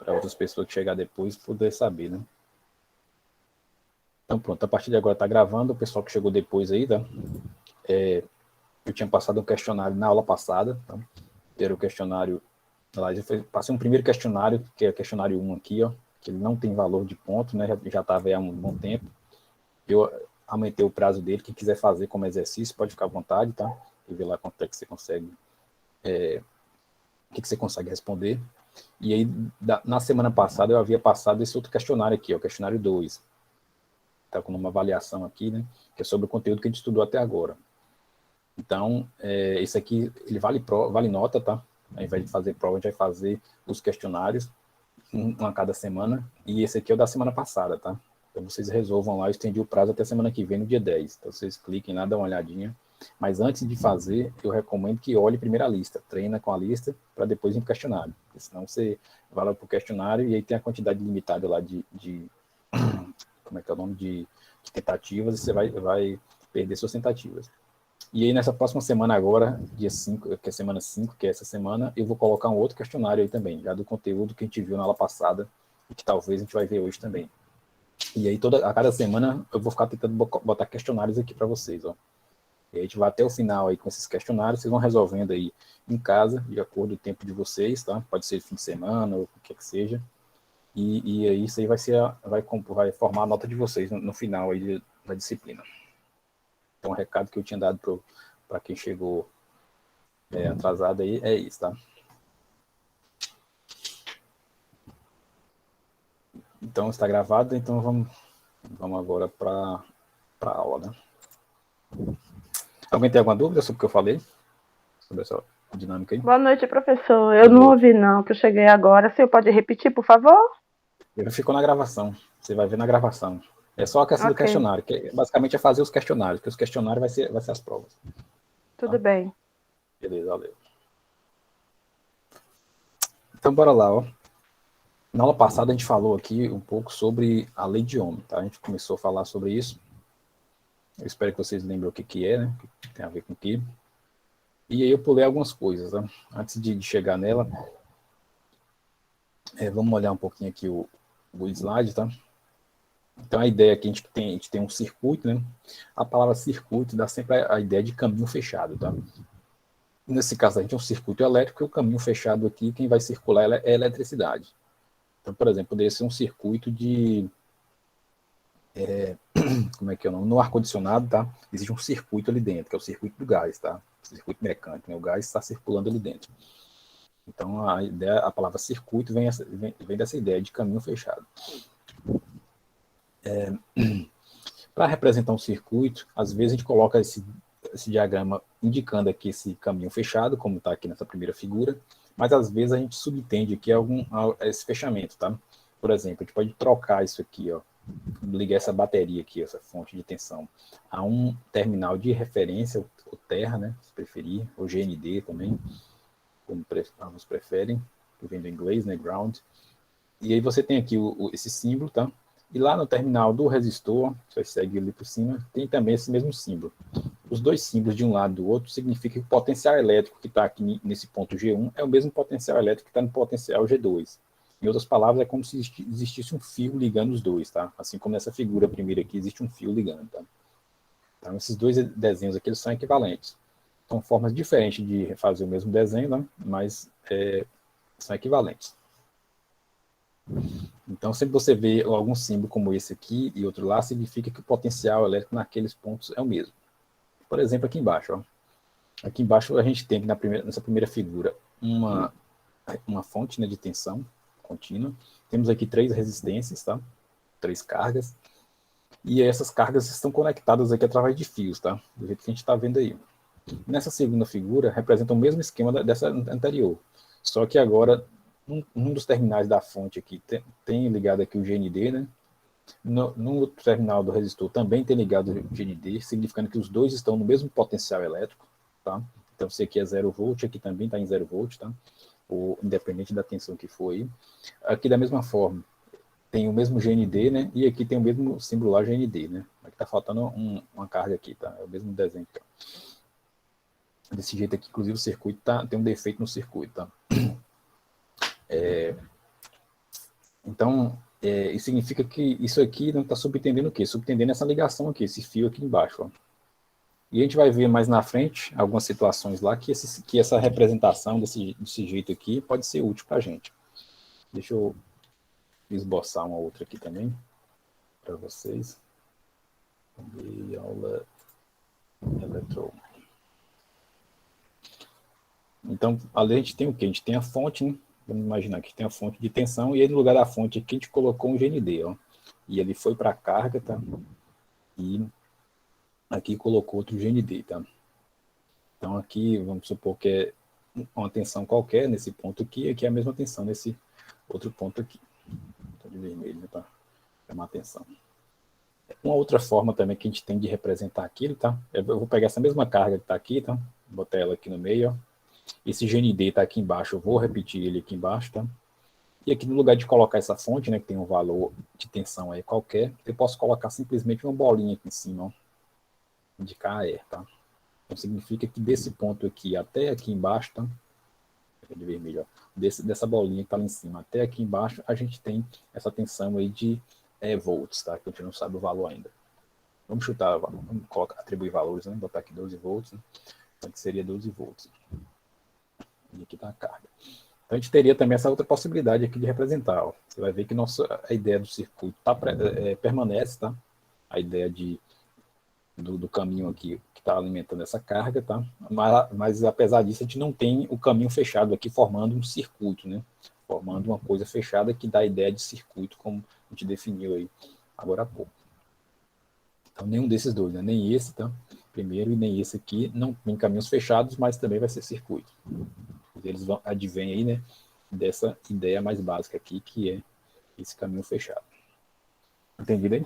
para outras pessoas que chegar depois poder saber, né? Então pronto, a partir de agora está gravando, o pessoal que chegou depois aí, tá? Eu tinha passado um questionário na aula passada, tá? Era o questionário, passei um primeiro questionário, que é o questionário 1 aqui, ó, que ele não tem valor de ponto, né? Já estava aí há um bom tempo. Eu aumentei o prazo dele, quem quiser fazer como exercício pode ficar à vontade, tá? E ver lá quanto é que você consegue, o que você consegue responder. E aí, na semana passada, eu havia passado esse outro questionário aqui, ó, o questionário 2. Está com uma avaliação aqui, né? Que é sobre o conteúdo que a gente estudou até agora. Então, esse aqui, ele vale nota, tá? Ao invés de fazer prova, a gente vai fazer os questionários, um a cada semana, e esse aqui é o da semana passada, tá? Então, vocês resolvam lá, eu estendi o prazo até a semana que vem, no dia 10. Então, vocês cliquem lá, dão uma olhadinha. Mas antes de fazer, eu recomendo que olhe primeiro a lista, treina com a lista, para depois ir para o questionário. Porque senão você vai lá para o questionário e aí tem a quantidade limitada lá de como é que é o nome, de tentativas, e você vai perder suas tentativas. E aí, nessa próxima semana agora, dia 5, que é semana 5, que é essa semana, eu vou colocar um outro questionário aí também, já do conteúdo que a gente viu na aula passada, e que talvez a gente vai ver hoje também. E aí, a cada semana, eu vou ficar tentando botar questionários aqui para vocês, ó. E aí, a gente vai até o final aí com esses questionários, vocês vão resolvendo aí em casa, de acordo com o tempo de vocês, tá? Pode ser fim de semana, ou o que seja. E aí, isso aí vai formar a nota de vocês no final aí da disciplina. Então, o recado que eu tinha dado para quem chegou atrasado aí é isso, tá? Então, está gravado, então vamos agora para a aula, né? Alguém tem alguma dúvida sobre o que eu falei? Sobre essa dinâmica aí? Boa noite, professor. Eu Boa não noite. ouvi, não, que eu cheguei agora. Você pode repetir, por favor? Já ficou na gravação. Você vai ver na gravação. É só a questão do Ok, questionário, que basicamente é fazer os questionários, que os questionários vai ser as provas. tudo Tá? bem. Beleza, valeu. Então, bora lá, ó. Na aula passada, a gente falou aqui um pouco sobre a lei de Ohm, tá? A gente começou a falar sobre isso. Eu espero que vocês lembrem o que é, né? O que tem a ver com o que. E aí eu pulei algumas coisas, tá? Antes de chegar nela, vamos olhar um pouquinho aqui o slide, tá? Então a ideia é que a gente tem um circuito, né? A palavra circuito dá sempre a ideia de caminho fechado, tá? Nesse caso a gente tem um circuito elétrico e o caminho fechado aqui, quem vai circular é a eletricidade. Então, por exemplo, poderia ser um circuito de como é que é o nome? No ar-condicionado, tá? Existe um circuito ali dentro, que é o circuito do gás, tá? Circuito mecânico, né? O gás está circulando ali dentro. Então, a palavra circuito vem dessa ideia de caminho fechado. Para representar um circuito, às vezes a gente coloca esse diagrama indicando aqui esse caminho fechado, como está aqui nessa primeira figura, mas às vezes a gente subentende aqui esse fechamento, tá? Por exemplo, a gente pode trocar isso aqui, ó, ligar essa bateria aqui, essa fonte de tensão, a um terminal de referência, o terra, né, se preferir, ou GND também, como alguns preferem, que vem do inglês, né, ground. E aí você tem aqui esse símbolo, tá? E lá no terminal do resistor, você segue ali por cima, tem também esse mesmo símbolo. Os dois símbolos de um lado e do outro significam que o potencial elétrico que está aqui nesse ponto G1 é o mesmo potencial elétrico que está no potencial G2. Em outras palavras, é como se existisse um fio ligando os dois, tá? Assim como nessa figura primeira aqui, existe um fio ligando, tá? Então, esses dois desenhos aqui eles são equivalentes. São formas diferentes de fazer o mesmo desenho, né? Mas são equivalentes. Então, sempre você vê algum símbolo como esse aqui e outro lá, significa que o potencial elétrico naqueles pontos é o mesmo. Por exemplo, aqui embaixo, ó. Aqui embaixo a gente tem nessa primeira figura uma fonte, né, de tensão contínua. Temos aqui 3 resistências, tá? 3 cargas. E essas cargas estão conectadas aqui através de fios, tá? Do jeito que a gente está vendo aí. Nessa segunda figura, representa o mesmo esquema dessa anterior. Só que agora, um dos terminais da fonte aqui tem ligado aqui o GND, né? No outro terminal do resistor também tem ligado o GND, significando que os dois estão no mesmo potencial elétrico, tá? Então, se aqui é 0 volt, aqui também está em 0 volt, tá? Ou independente da tensão que for aí. Aqui, da mesma forma, tem o mesmo GND, né? E aqui tem o mesmo símbolo lá, GND, né? Aqui está faltando uma carga aqui, tá? É o mesmo desenho aqui, ó. Desse jeito aqui, inclusive, o circuito tem um defeito no circuito, tá? Então, isso significa que isso aqui não está subentendendo o quê? Subentendendo essa ligação aqui, esse fio aqui embaixo. Ó. E a gente vai ver mais na frente algumas situações lá que essa representação desse jeito aqui pode ser útil para a gente. Deixa eu esboçar uma outra aqui também para vocês. E aula eletrô. Então, ali a gente tem o quê? A gente tem a fonte, né? Vamos imaginar que tem a fonte de tensão, e aí no lugar da fonte aqui a gente colocou um GND, ó. E ele foi para a carga, tá? E aqui colocou outro GND, tá? Então aqui, vamos supor que é uma tensão qualquer nesse ponto aqui, aqui é a mesma tensão nesse outro ponto aqui. Tá de vermelho, tá? É uma tensão. Uma outra forma também que a gente tem de representar aquilo, tá? Eu vou pegar essa mesma carga que está aqui, tá? Vou botar ela aqui no meio, ó. Esse GND está aqui embaixo, eu vou repetir ele aqui embaixo, tá? E aqui no lugar de colocar essa fonte, né, que tem um valor de tensão aí qualquer, eu posso colocar simplesmente uma bolinha aqui em cima, ó, indicar AE, tá? Então significa que desse ponto aqui até aqui embaixo, tá? De vermelho, ó, dessa bolinha que está lá em cima até aqui embaixo, a gente tem essa tensão aí de volts, tá? Que a gente não sabe o valor ainda. Vamos chutar, vamos colocar, atribuir valores, né? Botar aqui 12 volts, né? Então aqui seria 12 volts. E aqui está a carga. Então a gente teria também essa outra possibilidade aqui de representar. Ó. Você vai ver que a ideia do circuito permanece, tá? A ideia do caminho aqui que está alimentando essa carga, tá? Mas apesar disso, a gente não tem o caminho fechado aqui formando um circuito, né? Formando uma coisa fechada que dá a ideia de circuito, como a gente definiu aí agora há pouco. Então nenhum desses dois, né? Nem esse, tá? Primeiro, e nem esse aqui, não tem caminhos fechados, mas também vai ser circuito. Eles advêm aí, né, dessa ideia mais básica aqui, que é esse caminho fechado. Entendido aí?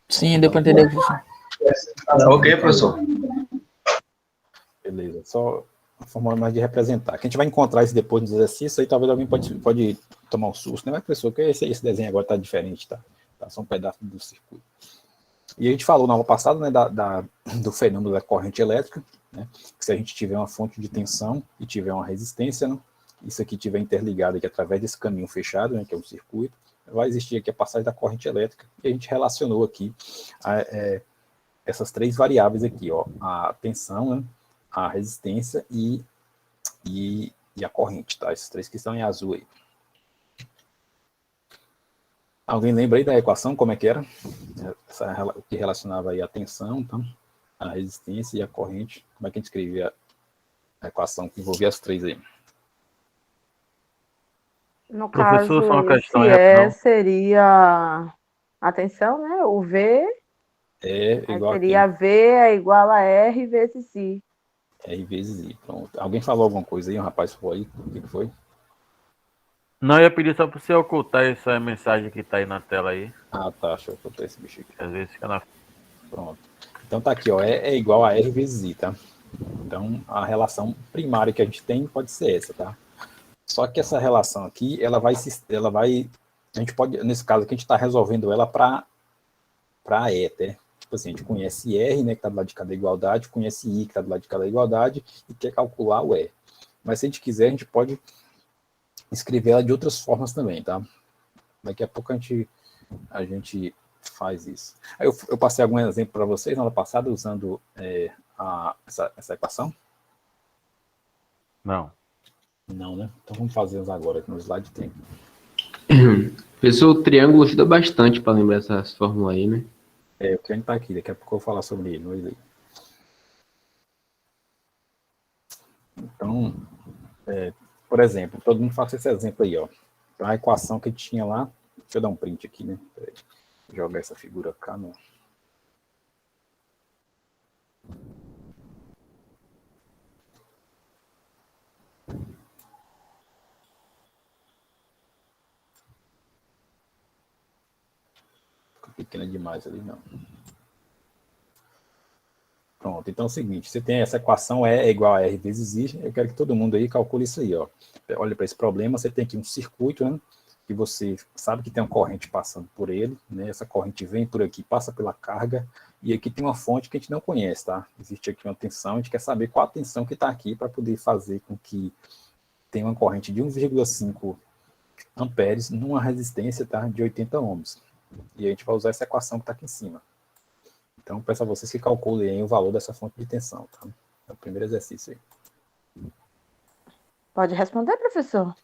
Sim, deu para entender. Ok, professor. Beleza, só uma forma mais de representar. Que a gente vai encontrar isso depois nos exercícios, aí talvez alguém pode tomar um susto, né? Mas, professor, que esse desenho agora está diferente, tá? Só um pedaço do circuito. E a gente falou na aula passada, né, do fenômeno da corrente elétrica, né, que se a gente tiver uma fonte de tensão e tiver uma resistência, né, isso aqui estiver interligado aqui através desse caminho fechado, né, que é um circuito, vai existir aqui a passagem da corrente elétrica, e a gente relacionou aqui essas três variáveis aqui, ó, a tensão, né, a resistência e a corrente, tá? Esses três que estão em azul aí. Alguém lembra aí da equação, como é que era? O que relacionava aí a tensão, tá? A resistência e a corrente. Como é que a gente escrevia a equação que envolvia as três aí? No Professor, caso, só uma questão, seria a tensão, né? O V, É aí igual seria aqui, V é igual a R vezes I. R vezes I. Pronto. Alguém falou alguma coisa aí? Um rapaz falou aí? O que foi? não, eu ia pedir só para você ocultar essa mensagem que está aí na tela aí. Ah, tá. Deixa eu botar esse bicho aqui. Às vezes fica na... Pronto. Então tá aqui, ó. É igual a R vezes I, tá? Então a relação primária que a gente tem pode ser essa, tá? Só que essa relação aqui, ela vai, a gente pode, nesse caso aqui, a gente está resolvendo ela para E, tá? Tipo assim, a gente conhece R, né, que está do lado de cada igualdade, conhece I, que está do lado de cada igualdade, e quer calcular o E. Mas se a gente quiser, a gente pode escrever ela de outras formas também, tá? Daqui a pouco a gente faz isso. Aí eu passei algum exemplo para vocês na aula passada, usando essa equação? Não. Não, né? Então vamos fazê-los agora, aqui no slide tem. Professor, o triângulo ajuda bastante para lembrar essas fórmulas aí, né? O triângulo está aqui, daqui a pouco eu vou falar sobre ele, não é? Então, por exemplo, todo mundo faz esse exemplo aí, ó. Então, a equação que a gente tinha lá, deixa eu dar um print aqui, né? Peraí, jogar essa figura cá no... Ficou pequena demais ali, não. Pronto, então é o seguinte, você tem essa equação E é igual a R vezes I, eu quero que todo mundo aí calcule isso aí, ó. Olha para esse problema, você tem aqui um circuito, né, que você sabe que tem uma corrente passando por ele, né, essa corrente vem por aqui, passa pela carga, E aqui tem uma fonte que a gente não conhece, tá? Existe aqui uma tensão, a gente quer saber qual a tensão que está aqui para poder fazer com que tenha uma corrente de 1,5 amperes numa resistência, tá, de 80 ohms. E a gente vai usar essa equação que está aqui em cima. Então, peço a vocês que calculem aí o valor dessa fonte de tensão, tá? É o primeiro exercício aí. Pode responder, professor?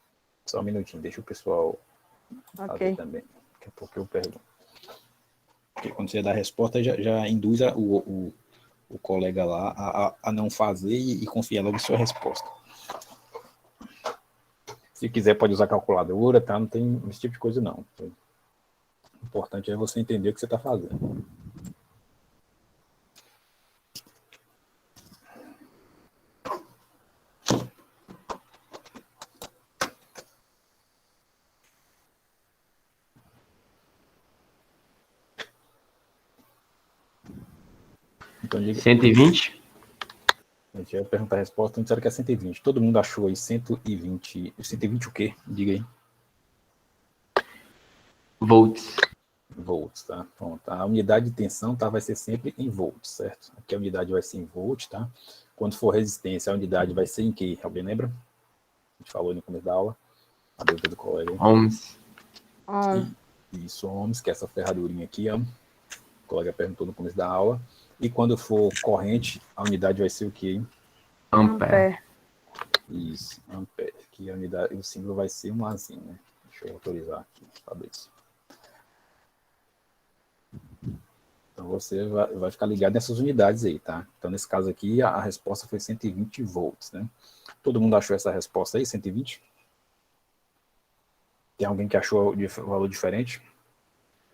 Só um minutinho, deixa o pessoal fazer Ok. também. Daqui a pouco eu pergunto. Porque quando você dá a resposta, já induz o colega lá a não fazer e confiar logo em sua resposta. Se quiser, pode usar calculadora, tá? Não tem esse tipo de coisa, não. O importante é você entender o que você está fazendo. Então, diga, 120? a gente vai perguntar a resposta, então disseram que é 120. Todo mundo achou aí 120. 120 o quê? Diga aí. Volts. Volts, tá? Pronto. A unidade de tensão, tá, vai ser sempre em volts, certo? Aqui a unidade vai ser em volts, tá? Quando for resistência, a unidade vai ser em quê? Alguém lembra? A gente falou no começo da aula. A dúvida do colega aí. Ohms. Isso, ohms, que é essa ferradurinha aqui, ó. O colega perguntou no começo da aula. E quando for corrente, a unidade vai ser o quê, hein? Ampere. Isso, ampere. Aqui a unidade, o símbolo vai ser um Azinho, né? Deixa eu autorizar aqui, Fabrício. Então você vai ficar ligado nessas unidades aí, tá? Então nesse caso aqui a resposta foi 120 volts, né? Todo mundo achou essa resposta aí, 120? Tem alguém que achou o valor diferente?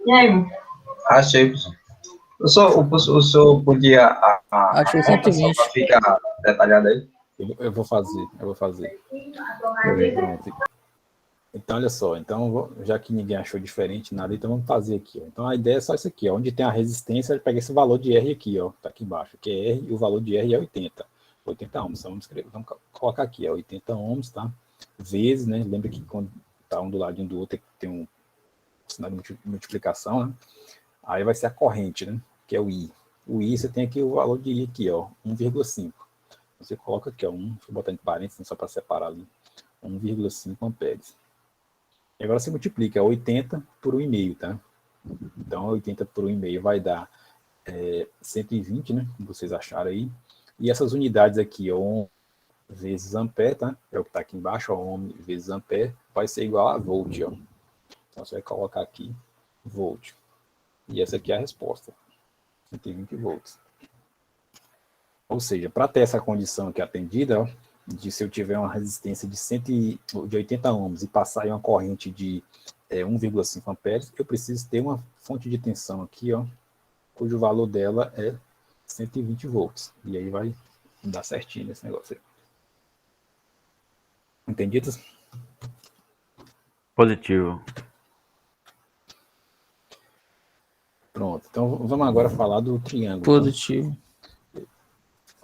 E aí? Achei, professor. O senhor podia Achei 120. para ficar detalhado aí? Eu vou fazer. Pronto. Então, olha só, então, já que ninguém achou diferente nada, então vamos fazer aqui, ó. Então, a ideia é só isso aqui, ó. Onde tem a resistência, pega esse valor de R aqui, ó, tá aqui embaixo, que é R, e o valor de R é 80 ohms, então vamos escrever, vamos colocar aqui, ó, 80 ohms, tá? Vezes, né, lembra que quando tá um do ladinho do outro, tem um sinal de multiplicação, né? Aí vai ser a corrente, né, que é o I. O I, você tem aqui o valor de I aqui, ó, 1,5. Você coloca aqui, ó, deixa eu botar em parênteses, só para separar ali, 1,5 amperes. E agora você multiplica 80 por 1,5, tá? Então, 80 por 1,5 vai dar 120, né? Como vocês acharam aí. E essas unidades aqui, ó, ohm vezes ampere, tá? É o que está aqui embaixo, ó, ohm vezes ampere, vai ser igual a volt, ó. Então, você vai colocar aqui volt. E essa aqui é a resposta. 120 volts. Ou seja, para ter essa condição aqui atendida, ó, de se eu tiver uma resistência de 80 ohms e passar aí uma corrente de 1,5 amperes, eu preciso ter uma fonte de tensão aqui, ó, cujo valor dela é 120 volts. E aí vai dar certinho esse negócio aí. Entendido? Positivo. Pronto. Então vamos agora falar do triângulo. Positivo.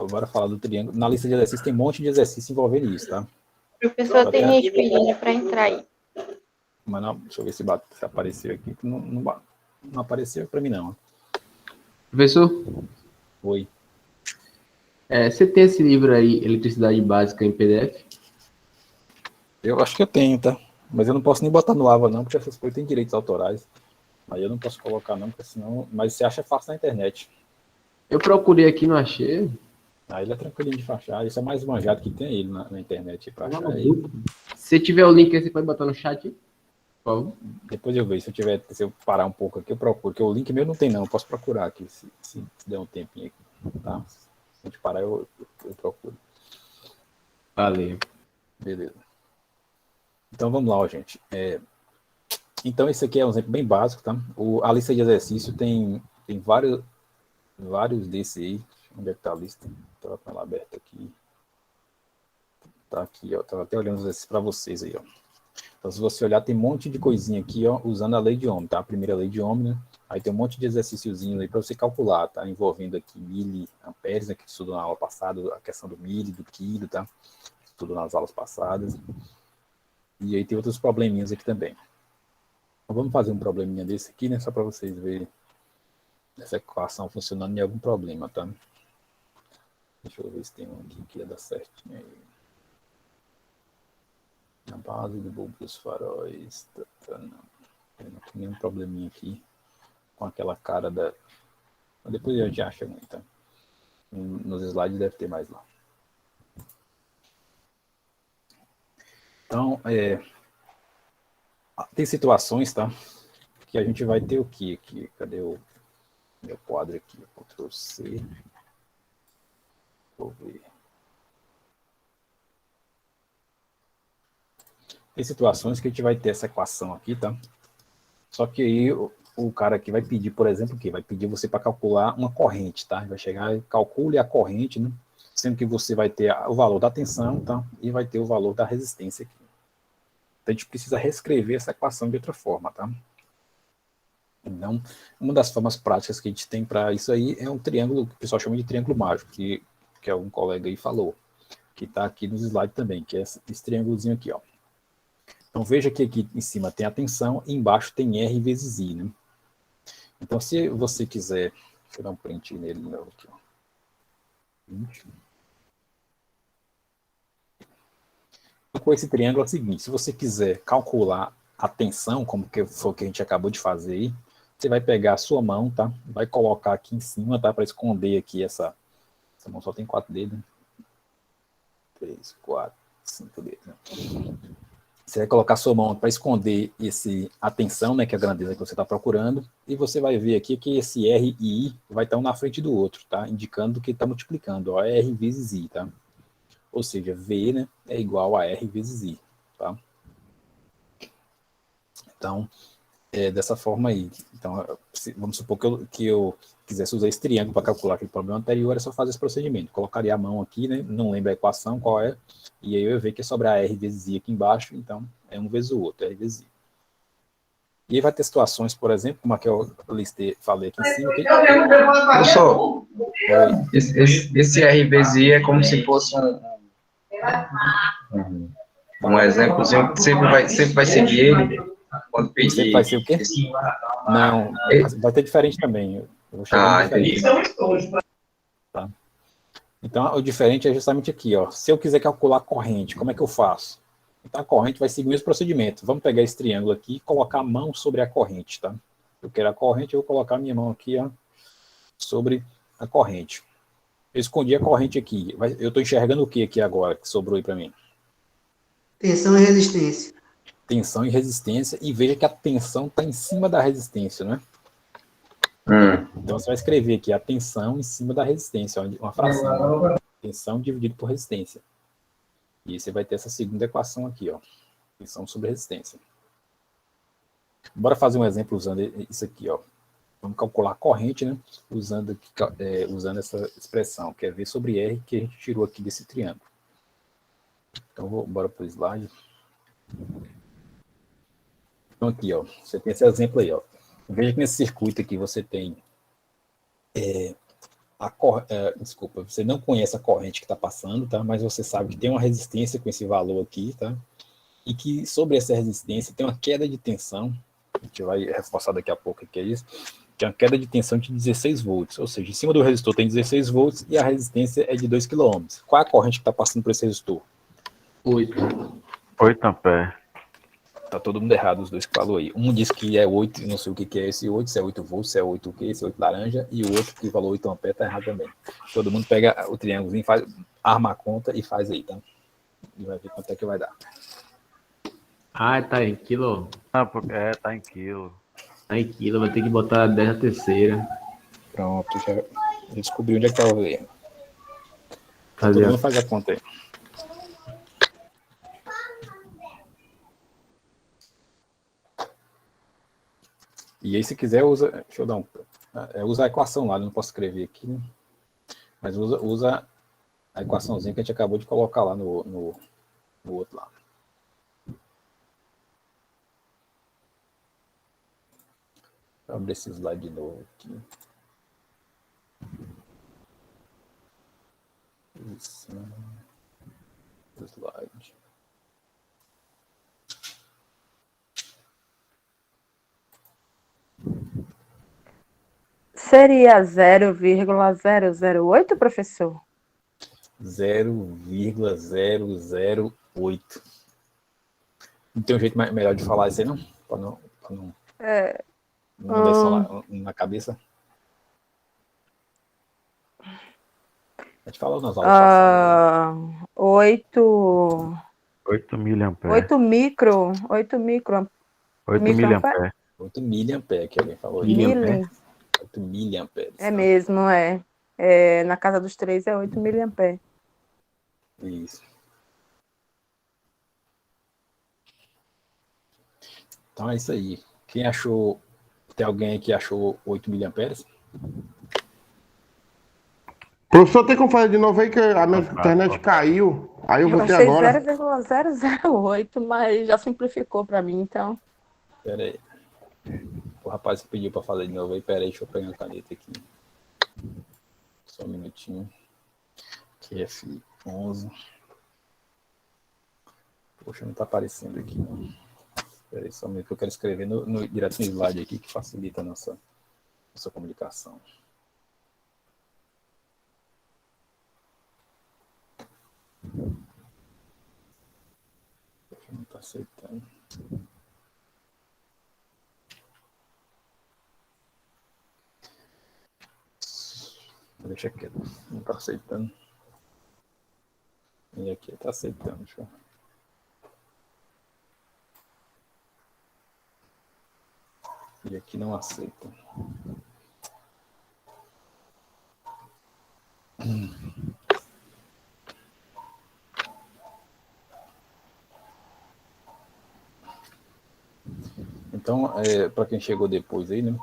Agora falar do triângulo. Na lista de exercícios tem um monte de exercício envolvendo isso, tá? Professor, tem gente pedindo para entrar aí. Mas não, deixa eu ver se apareceu aqui. Não apareceu para mim, não. Professor, Oi. você tem esse livro aí, Eletricidade Básica, em PDF? Eu acho que eu tenho, tá? Mas eu não posso nem botar no AVA, não, porque essas coisas têm direitos autorais. Aí eu não posso colocar, não, porque senão... Mas você acha fácil na internet. Eu procurei aqui, não achei. Aí ele é tranquilinho de achar. Isso é mais manjado que tem ele na internet para achar aí. Se tiver o link aí, você pode botar no chat, por favor. Depois eu vejo. Se eu parar um pouco aqui, eu procuro. Porque o link meu não tem, não. Eu posso procurar aqui, se der um tempinho aqui. Tá? Se a gente parar, eu procuro. Valeu. Beleza. Então vamos lá, ó, gente. Então esse aqui é um exemplo bem básico, tá? A lista de exercício tem vários desses aí. Onde é que tá a lista? Estava com ela aberta aqui. Tá aqui, ó. Estava até olhando os exercícios para vocês aí, ó. Então, se você olhar, tem um monte de coisinha aqui, ó, usando a lei de Ohm, tá? A primeira lei de Ohm, né? Aí tem um monte de exercíciozinho aí para você calcular, tá? Envolvendo aqui miliamperes, né? Que estudou na aula passada, a questão do mili, do quilo, tá? Estudou nas aulas passadas. E aí tem outros probleminhas aqui também. Então, vamos fazer um probleminha desse aqui, né? Só para vocês verem essa equação funcionando em algum problema, tá? Deixa eu ver se tem um aqui que ia dar certinho aí. A base do bulbo dos faróis. Não. Não tem nenhum probleminha aqui com aquela cara da... Depois a gente acha muito, tá? Nos slides deve ter mais lá. Então, tem situações, tá? Que a gente vai ter o que aqui? Cadê o meu quadro aqui? Ctrl C. Vou ver. Tem situações que a gente vai ter essa equação aqui, tá? Só que aí o cara aqui vai pedir, por exemplo, o quê? Vai pedir você para calcular uma corrente, tá? Vai chegar e calcule a corrente, né? Sendo que você vai ter o valor da tensão, tá? E vai ter o valor da resistência aqui. Então a gente precisa reescrever essa equação de outra forma, tá? Então, uma das formas práticas que a gente tem para isso aí é um triângulo, que o pessoal chama de triângulo mágico, que algum colega aí falou, que está aqui nos slides também, que é esse triângulozinho aqui, ó. Então veja que aqui em cima tem a tensão e embaixo tem R vezes I, né? Então se você quiser, deixa eu dar um print nele de novo aqui, ó. E com esse triângulo é o seguinte, se você quiser calcular a tensão, como que foi o que a gente acabou de fazer aí, você vai pegar a sua mão, tá? Vai colocar aqui em cima, tá? Para esconder aqui essa mão só tem 4 dedos, né? 3, 4, 5 dedos, né? Você vai colocar a sua mão para esconder a tensão, né, que é a grandeza que você está procurando, e você vai ver aqui que esse R e I vai estar um na frente do outro, tá? Indicando que está multiplicando, ó, R vezes I, tá? Ou seja, V, né, é igual a R vezes I, tá? Então, dessa forma aí. Então, vamos supor que eu quisesse usar esse triângulo para calcular aquele problema anterior, é só fazer esse procedimento. Colocaria a mão aqui, né? Não lembro a equação qual é, e aí eu ia ver que é sobrar R vezes I aqui embaixo, então é um vezes o outro, R vezes I. E aí vai ter situações, por exemplo, como a que eu falei aqui em cima. Professor, esse R vezes I é como se fosse um exemplozinho que sempre vai seguir ele quando pedir. Sempre vai ser o quê? Não, vai ter diferente também. Eu vou chegar no diferente. Tá? Então, o diferente é justamente aqui, ó. Se eu quiser calcular a corrente, como é que eu faço? Então, a corrente vai seguir o mesmo procedimento. Vamos pegar esse triângulo aqui e colocar a mão sobre a corrente, tá? Eu quero a corrente, eu vou colocar a minha mão aqui, ó, sobre a corrente. Eu escondi a corrente aqui. Eu estou enxergando o que aqui agora, que sobrou aí para mim? Tensão e resistência. Tensão e resistência. E veja que a tensão está em cima da resistência, né? Então, você vai escrever aqui a tensão em cima da resistência, uma fração. Né? Tensão dividido por resistência. E você vai ter essa segunda equação aqui, ó. Tensão sobre resistência. Bora fazer um exemplo usando isso aqui, ó. Vamos calcular a corrente, né? Usando essa expressão, que é V sobre R, que a gente tirou aqui desse triângulo. Então, bora para o slide. Então, aqui, ó. Você tem esse exemplo aí, ó. Veja que nesse circuito aqui você tem desculpa, você não conhece a corrente que está passando, tá? Mas você sabe que tem uma resistência com esse valor aqui, tá? E que sobre essa resistência tem uma queda de tensão, a gente vai reforçar daqui a pouco que é isso, que é uma queda de tensão de 16 volts, ou seja, em cima do resistor tem 16 volts e a resistência é de 2 kΩ. Qual é a corrente que está passando por esse resistor? 8 amperes. Tá todo mundo errado, os dois que falou aí. Um diz que é 8, não sei o que é esse 8, se é 8 volts, se é 8 o quê, se é 8 laranja, e o outro que falou 8 amperes tá errado também. Todo mundo pega o triângulozinho, arma a conta e faz aí, tá? E vai ver quanto é que vai dar. Ah, tá em quilo. Ah, porque tá em quilo. Tá em quilo, vai ter que botar 10 na terceira. Pronto, já descobri onde é que tá o erro. Fazer Todo mundo faz a conta aí. E aí, se quiser, usa. Deixa eu dar usa a equação lá, eu não posso escrever aqui, né? Mas usa a equaçãozinha que a gente acabou de colocar lá no outro lado. Vou abrir esse slide de novo aqui. Isso. Slide. seria 0,008, professor? 0,008. Não tem um jeito melhor de falar isso aí, não? Para não deixar lá na cabeça. A gente falou nas aulas passadas. 8 miliamperes. 8 micro. 8 microampere. miliamperes. 8 miliamperes, que alguém falou. Milli. 8 miliamperes. É mesmo, na casa dos 3 é 8 miliamperes. Isso. Então é isso aí. Quem achou... Tem alguém aí que achou 8 miliamperes? Professor, tem como fazer de novo aí que a minha internet caiu. Aí eu Eu voltei achei agora. 0,008, mas já simplificou para mim, então. Pera aí. O rapaz pediu para fazer de novo aí. Pera aí, deixa eu pegar a caneta aqui. Só um minutinho. QF11. Poxa, não tá aparecendo aqui, não. Pera aí, só um minuto que eu quero escrever direto no slide aqui, que facilita a nossa comunicação. Poxa, não tá aceitando. Deixa quieto, não tá aceitando. E aqui tá aceitando, deixa eu... E aqui não aceita. Então, para quem chegou depois aí, né?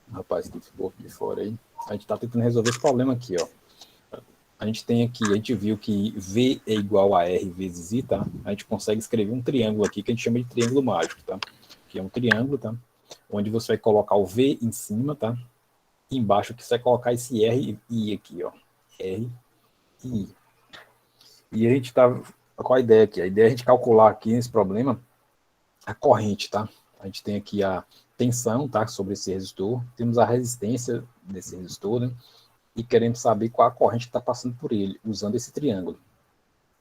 O rapaz que ficou de fora aí, a gente está tentando resolver esse problema aqui, ó. A gente viu que V é igual a R vezes I, tá? A gente consegue escrever um triângulo aqui que a gente chama de triângulo mágico, tá? Que é um triângulo, tá? Onde você vai colocar o V em cima, tá? E embaixo que você vai colocar esse R e I aqui, ó. R e I. E a gente tá... Qual a ideia aqui? A ideia é a gente calcular aqui nesse problema a corrente, tá? A gente tem aqui a tensão, tá? Sobre esse resistor. Temos a resistência desse resistor, né? E queremos saber qual a corrente que está passando por ele, usando esse triângulo.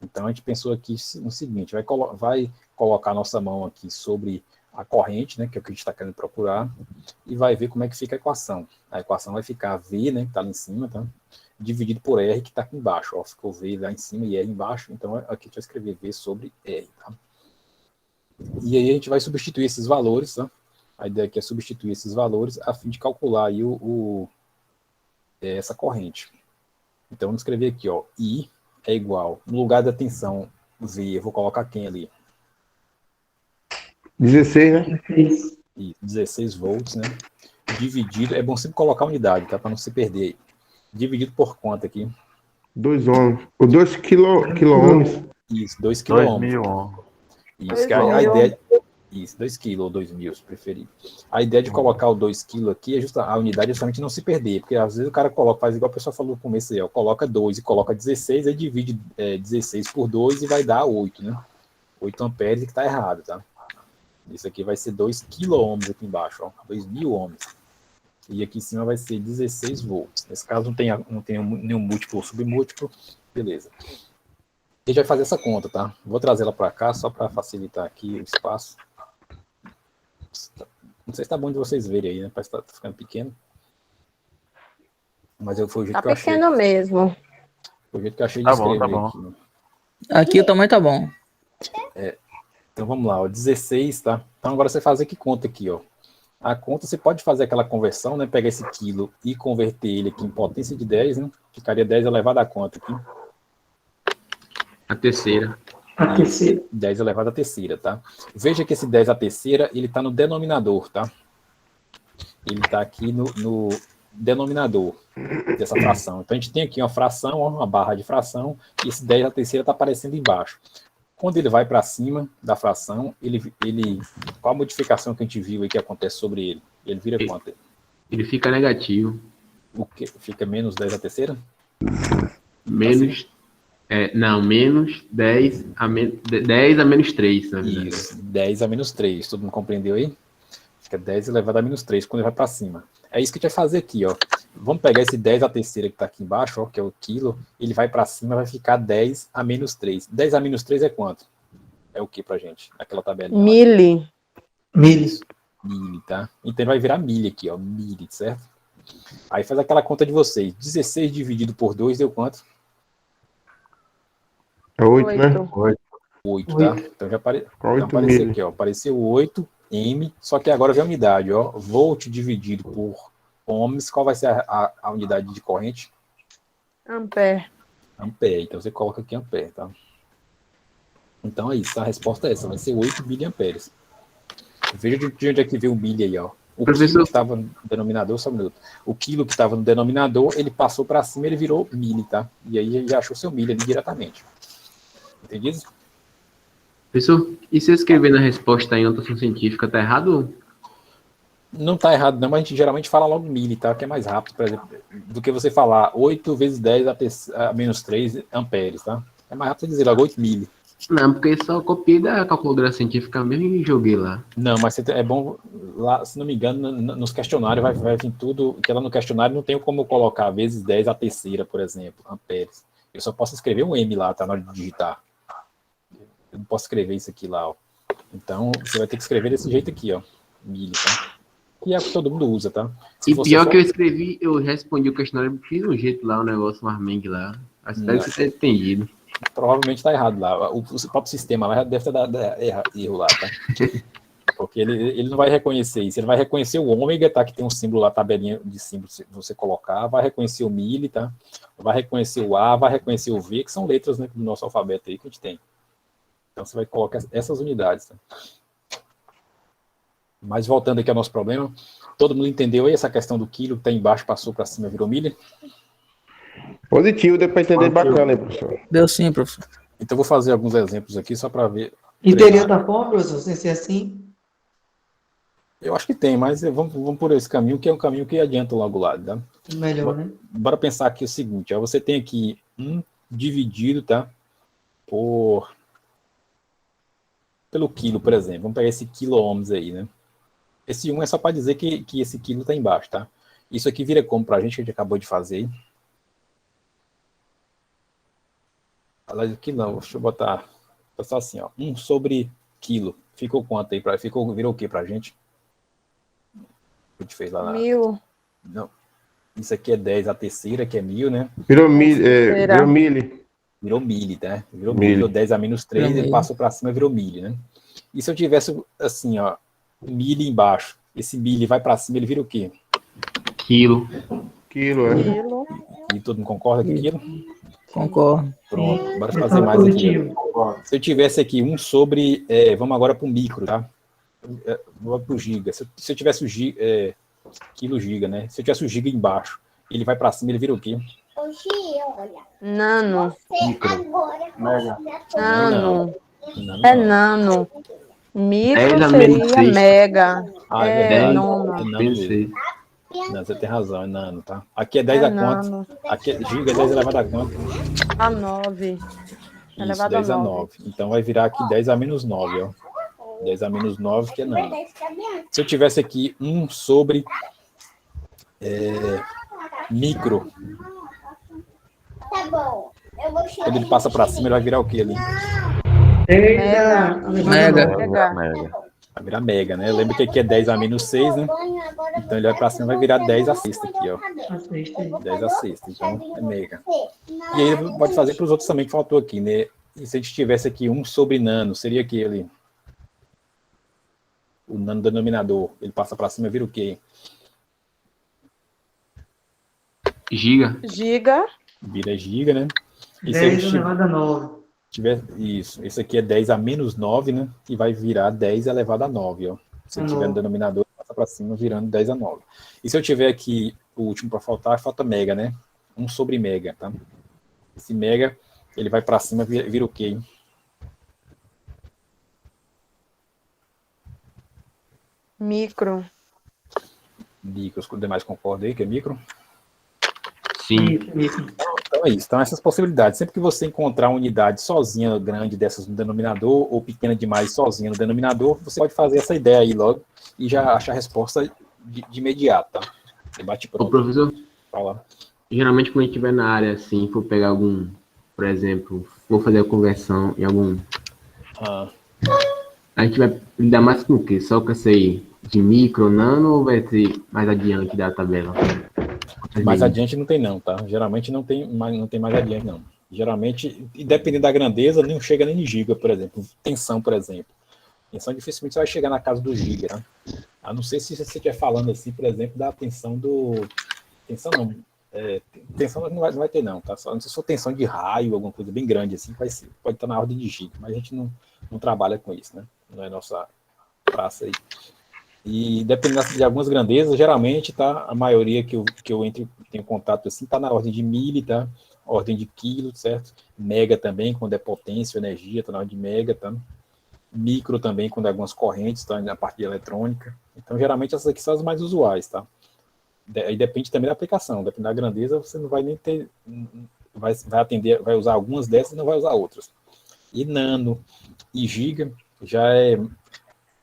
Então, a gente pensou aqui no seguinte, vai colocar a nossa mão aqui sobre a corrente, né, que é o que a gente está querendo procurar, e vai ver como é que fica a equação. A equação vai ficar V, né, que está ali em cima, tá? Dividido por R, que está aqui embaixo. Ó, ficou V lá em cima e R embaixo, então aqui a gente vai escrever V sobre R, tá? E aí a gente vai substituir esses valores, tá? A ideia aqui é substituir esses valores a fim de calcular aí essa corrente. Então, vamos escrever aqui, ó, I é igual, no lugar da tensão V, eu vou colocar quem ali? 16, né? E 16 volts, né? Dividido, é bom sempre colocar a unidade, tá? Para não se perder aí. Dividido por quanto aqui? 2 ohms. Ou 2 quilo-ohms. Isso, 2 quilômetros. 2000 ohms. Isso, que a ideia... Isso, 2 kg ou 2.000, se preferir. A ideia de colocar o 2 kg aqui é a unidade é justamente não se perder, porque às vezes o cara faz igual o pessoal falou no começo aí, ó, coloca 2 e coloca 16, aí divide 16 por 2 e vai dar 8, né? 8 amperes, que está errado, tá? Isso aqui vai ser 2 kΩ aqui embaixo, ó, 2.000 ohms. E aqui em cima vai ser 16 volts. Nesse caso não tem nenhum múltiplo ou submúltiplo, beleza. A gente vai fazer essa conta, tá? Vou trazer ela para cá só para facilitar aqui o espaço. Não sei se tá bom de vocês verem aí, né? Parece que tá ficando pequeno. Mas foi o jeito Tá que eu achei. pequeno mesmo. Foi o jeito que eu achei de Tá bom, escrever tá bom. aqui, né? Aqui o tamanho tá bom. Então vamos lá, ó, 16, tá? Então agora você faz aqui conta aqui, ó. A conta você pode fazer aquela conversão, né? Pegar esse quilo e converter ele aqui em potência de 10, né? Ficaria 10 elevado a quanto aqui? A terceira. 10 elevado a terceira, tá? Veja que esse 10 a terceira, ele está no denominador, tá? Ele está aqui no denominador dessa fração. Então, a gente tem aqui uma fração, ó, uma barra de fração, e esse 10 a terceira está aparecendo embaixo. Quando ele vai para cima da fração, qual a modificação que a gente viu aí que acontece sobre ele? Ele vira quanto? Ele fica negativo. O que? Fica menos 10 a terceira? Menos... não, menos 10 a menos 3, na verdade. Isso, 10 a menos 3. Todo mundo compreendeu aí? Fica 10 elevado a menos 3 quando ele vai para cima. É isso que a gente vai fazer aqui, ó. Vamos pegar esse 10 a terceira que está aqui embaixo, ó, que é o quilo, ele vai para cima, vai ficar 10 a menos 3. 10 a menos 3 é quanto? É o que pra gente? Aquela tabelinha. Mili. Milhas. Mili, tá? Então ele vai virar milha aqui, ó. Mili, certo? Aí faz aquela conta de vocês. 16 dividido por 2 deu quanto? É 8, né? 8, tá? Então já então apareceu aqui, ó. Apareceu 8 M, só que agora vem a unidade, ó. Volt dividido por ohms, qual vai ser a unidade de corrente? Ampere. Ampere. Então você coloca aqui ampere, tá? Então é isso, a resposta é essa, vai ser 8 miliamperes. Veja de onde é que veio o milha aí, ó. O quilo que estava no denominador, só um minuto. O quilo que estava no denominador, ele passou para cima, ele virou milha, tá? E aí ele já achou seu milha ali diretamente. Entendido? Professor, e se eu escrever na resposta em notação científica, tá errado? Não tá errado não, mas a gente geralmente fala logo milha, tá? Que é mais rápido, por exemplo, do que você falar 8 vezes 10 a menos 3 amperes, tá? É mais rápido dizer logo 8 milha. Não, porque só copiei da calculadora científica mesmo e joguei lá. Não, mas é bom, lá, se não me engano, nos questionários vai vir tudo, que lá no questionário não tem como colocar vezes 10 a terceira, por exemplo, amperes. Eu só posso escrever um M lá, tá, na hora de digitar. Eu não posso escrever isso aqui lá, ó. Então, você vai ter que escrever desse jeito aqui, ó, milha, tá? Que é o que todo mundo usa, tá? Se e pior que eu escrevi, eu respondi o questionário, fiz um jeito lá, um negócio, um armengue lá. Mas espero que você tenha entendido. Provavelmente está errado lá. O próprio sistema lá deve ter dado erro lá, tá? Porque ele não vai reconhecer isso. Ele vai reconhecer o ômega, tá? Que tem um símbolo lá, tabelinha de símbolos, se você colocar. Vai reconhecer o mili, tá? Vai reconhecer o A, vai reconhecer o V, que são letras, né, do nosso alfabeto aí que a gente tem. Então você vai colocar essas unidades, tá? Mas voltando aqui ao nosso problema, todo mundo entendeu aí essa questão do quilo que está embaixo, passou para cima, virou milha? Positivo, deu para entender bacana aí, professor. Deu sim, professor. Então, vou fazer alguns exemplos aqui, só para ver. E teria outra forma, professor, sem ser assim? Eu acho que tem, mas vamos por esse caminho, que é um caminho que adianta logo lá, tá? Melhor, né? Bora pensar aqui o seguinte, ó, você tem aqui 1 dividido, tá? Pelo quilo, por exemplo. Vamos pegar esse quilo-ohms aí, né? Esse 1 é só para dizer que esse quilo está embaixo, tá? Isso aqui vira como para a gente, que a gente acabou de fazer aí. Aliás, aqui não, deixa eu botar só assim, ó. 1 sobre quilo. Ficou quanto aí? Virou o que pra gente? A gente fez lá na... 1000. Não. Isso aqui é 10 a terceira, que é 1000, né? Virou milho. Virou milho, tá? Virou Milho. milho, 10 a menos 3, Virou ele milho. passou pra cima, virou milho, né? E se eu tivesse, assim, ó, milho embaixo, esse milho vai pra cima, ele vira o quê? Quilo. Quilo, é. Quilo. E todo mundo concorda com aquilo? Concordo. Pronto, bora fazer mais aqui. Se eu tivesse aqui 1 sobre, vamos agora para o micro, tá? Vou para o giga. Se eu tivesse o quilo giga, né? Se eu tivesse o giga embaixo, ele vai para cima, ele vira o quê? Nano. Micro. Nano. Não. É nano. Micro 10 a menos seria 6. mega. Ah, É verdade. nono. É nano Pensei. mesmo. Não, você tem razão, é nano, tá? Aqui é 10 É a quanto? nano. Aqui é giga, 10 elevado a quanto? A 9. Isso, Elevado a 10 a 9. 9. Então vai virar aqui 10 a menos 9, ó. 10 a menos 9, que é nano. Se eu tivesse aqui 1 sobre micro, quando ele passa para cima, ele vai virar o que ali? Mega. Mega. Mega. Vai virar mega, né? Lembra que aqui é 10 a menos 6, né? Então ele vai para cima, vai virar 10 a sexta aqui, ó. 10 a sexta, então é mega. E aí pode fazer para os outros também que faltou aqui, né? E se a gente tivesse aqui 1 sobre nano, seria aqui ali? O nano denominador, ele passa para cima, vira o quê? Giga. Giga. Vira giga, né? E se a 10 gente elevado a 9. tiver isso, esse aqui é 10 a menos 9, né? E vai virar 10 elevado a 9, ó. Se eu tiver no denominador, passa para cima, virando 10 a 9. E se eu tiver aqui o último para faltar, falta mega, né? 1 sobre mega, tá? Esse mega, ele vai para cima, vira o quê, hein? Micro. Micro, os demais concordam aí que é micro? Sim. Então é isso. Então essas possibilidades. Sempre que você encontrar uma unidade sozinha grande dessas no denominador, ou pequena demais sozinha no denominador, você pode fazer essa ideia aí logo e já achar a resposta de imediato, tá? Debate Ô, pronto. professor, Fala. geralmente quando a gente estiver na área assim, for pegar algum, por exemplo, for fazer a conversão em algum. Ah, A gente vai lidar mais com o quê? Só com essa aí de micro, nano ou vai ter mais adiante da tabela? mais adiante não tem não, tá? Geralmente não tem mais adiante não. Geralmente, e dependendo da grandeza, não chega nem em giga, por exemplo. Tensão, por exemplo. Tensão dificilmente você vai chegar na casa do giga, tá? A não ser se você estiver falando assim, por exemplo, da tensão do... Tensão não. Tensão não vai ter não, tá? Só, não sei se for tensão de raio, alguma coisa bem grande assim, pode estar na ordem de giga, mas a gente não trabalha com isso, né? Não é nossa praça aí. E dependendo de algumas grandezas, geralmente, tá? A maioria que eu tenho contato assim, tá na ordem de mili, tá? Ordem de quilo, certo? Mega também, quando é potência, energia, tá na ordem de mega, tá? Micro também, quando é algumas correntes, tá? Na parte de eletrônica. Então, geralmente, essas aqui são as mais usuais, tá? Aí depende também da aplicação, depende da grandeza, você não vai nem ter... Vai atender, vai usar algumas dessas e não vai usar outras. E nano e giga já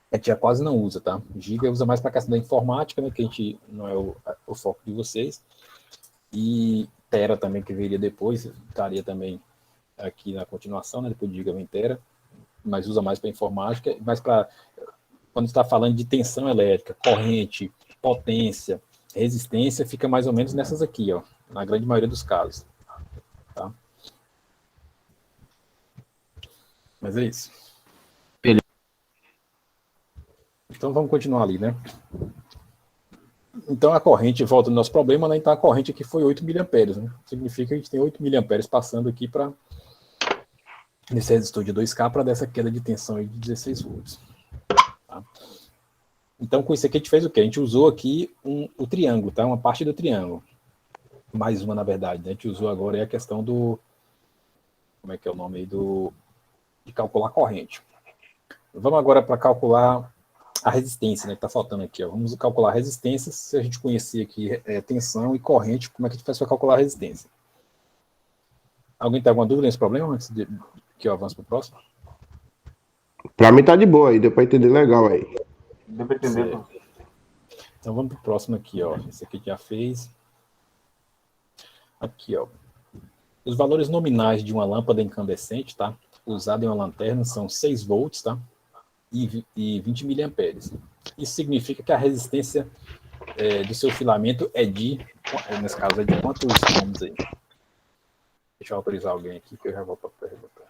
a gente já quase não usa, tá? Giga usa mais para a questão da informática, né, que a gente não é o foco de vocês. E Tera também, que viria depois, estaria também aqui na continuação, né? Depois de Giga vem Tera, mas usa mais para informática, mais para quando está falando de tensão elétrica, corrente, potência, resistência, fica mais ou menos nessas aqui, ó, na grande maioria dos casos, tá? Mas é isso. Beleza. Então vamos continuar ali, né? Então a corrente, volta no nosso problema, né? Então a corrente aqui foi 8 mA, né? Significa que a gente tem 8 mA passando aqui para nesse resistor de 2K para dessa queda de tensão aí de 16 volts. Tá? Então com isso aqui a gente fez o quê? A gente usou aqui o triângulo, tá? Uma parte do triângulo. Mais uma, na verdade, né? A gente usou agora a questão do... Como é que é o nome aí? De calcular a corrente. Vamos agora para calcular a resistência, né, que está faltando aqui. Ó. Vamos calcular a resistência, se a gente conhecer aqui tensão e corrente, como é que a gente faz para calcular a resistência? Alguém tem alguma dúvida nesse problema, antes que eu avance para o próximo? Pra mim tá de boa aí, deu pra entender legal aí. Deu pra entender, Certo. Então vamos para o próximo aqui, ó. Esse aqui já fez. Aqui, ó. Os valores nominais de uma lâmpada incandescente, tá? Usada em uma lanterna são 6 volts, tá? E 20 miliamperes. Isso significa que a resistência do seu filamento nesse caso, é de quantos ohms aí? Deixa eu autorizar alguém aqui, que eu já vou para a pergunta.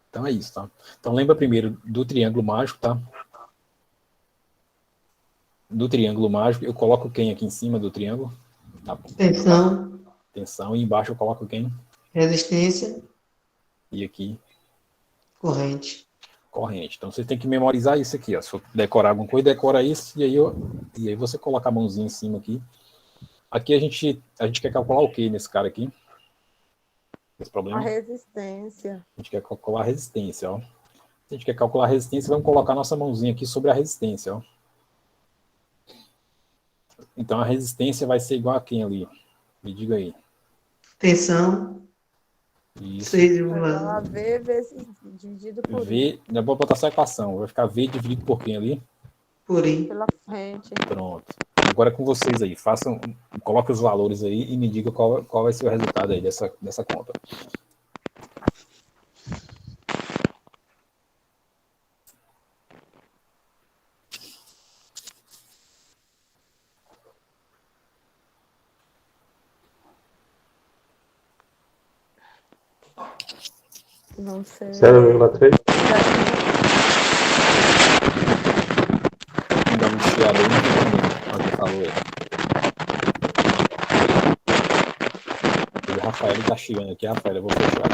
Então é isso, tá? Então lembra primeiro do triângulo mágico, tá? Do triângulo mágico, eu coloco quem aqui em cima do triângulo? Tá? Tensão, Tensão, e embaixo eu coloco quem? resistência, E aqui, corrente. corrente. Então você tem que memorizar isso aqui, ó. Se eu decorar alguma coisa, decora isso, e aí você coloca a mãozinha em cima aqui. Aqui a gente quer calcular o que nesse cara aqui? Esse problema? A resistência. A gente quer calcular a resistência, ó. Se a gente quer calcular a resistência, vamos colocar nossa mãozinha aqui sobre a resistência, ó. Então a resistência vai ser igual a quem ali? Me diga aí. Tensão, Isso. Igual a 6,1. V vezes dividido por I. V, não é bom botar essa equação. Vai ficar V dividido por quem ali? Por I. Pela frente. Pronto. Agora é com vocês aí. Coloquem os valores aí e me diga qual vai ser o resultado aí dessa conta. Não sei. 0,3. Dá um chiado aí, não entendi o que falou aí. O Rafael tá chiando aqui. Rafael, eu vou fechar.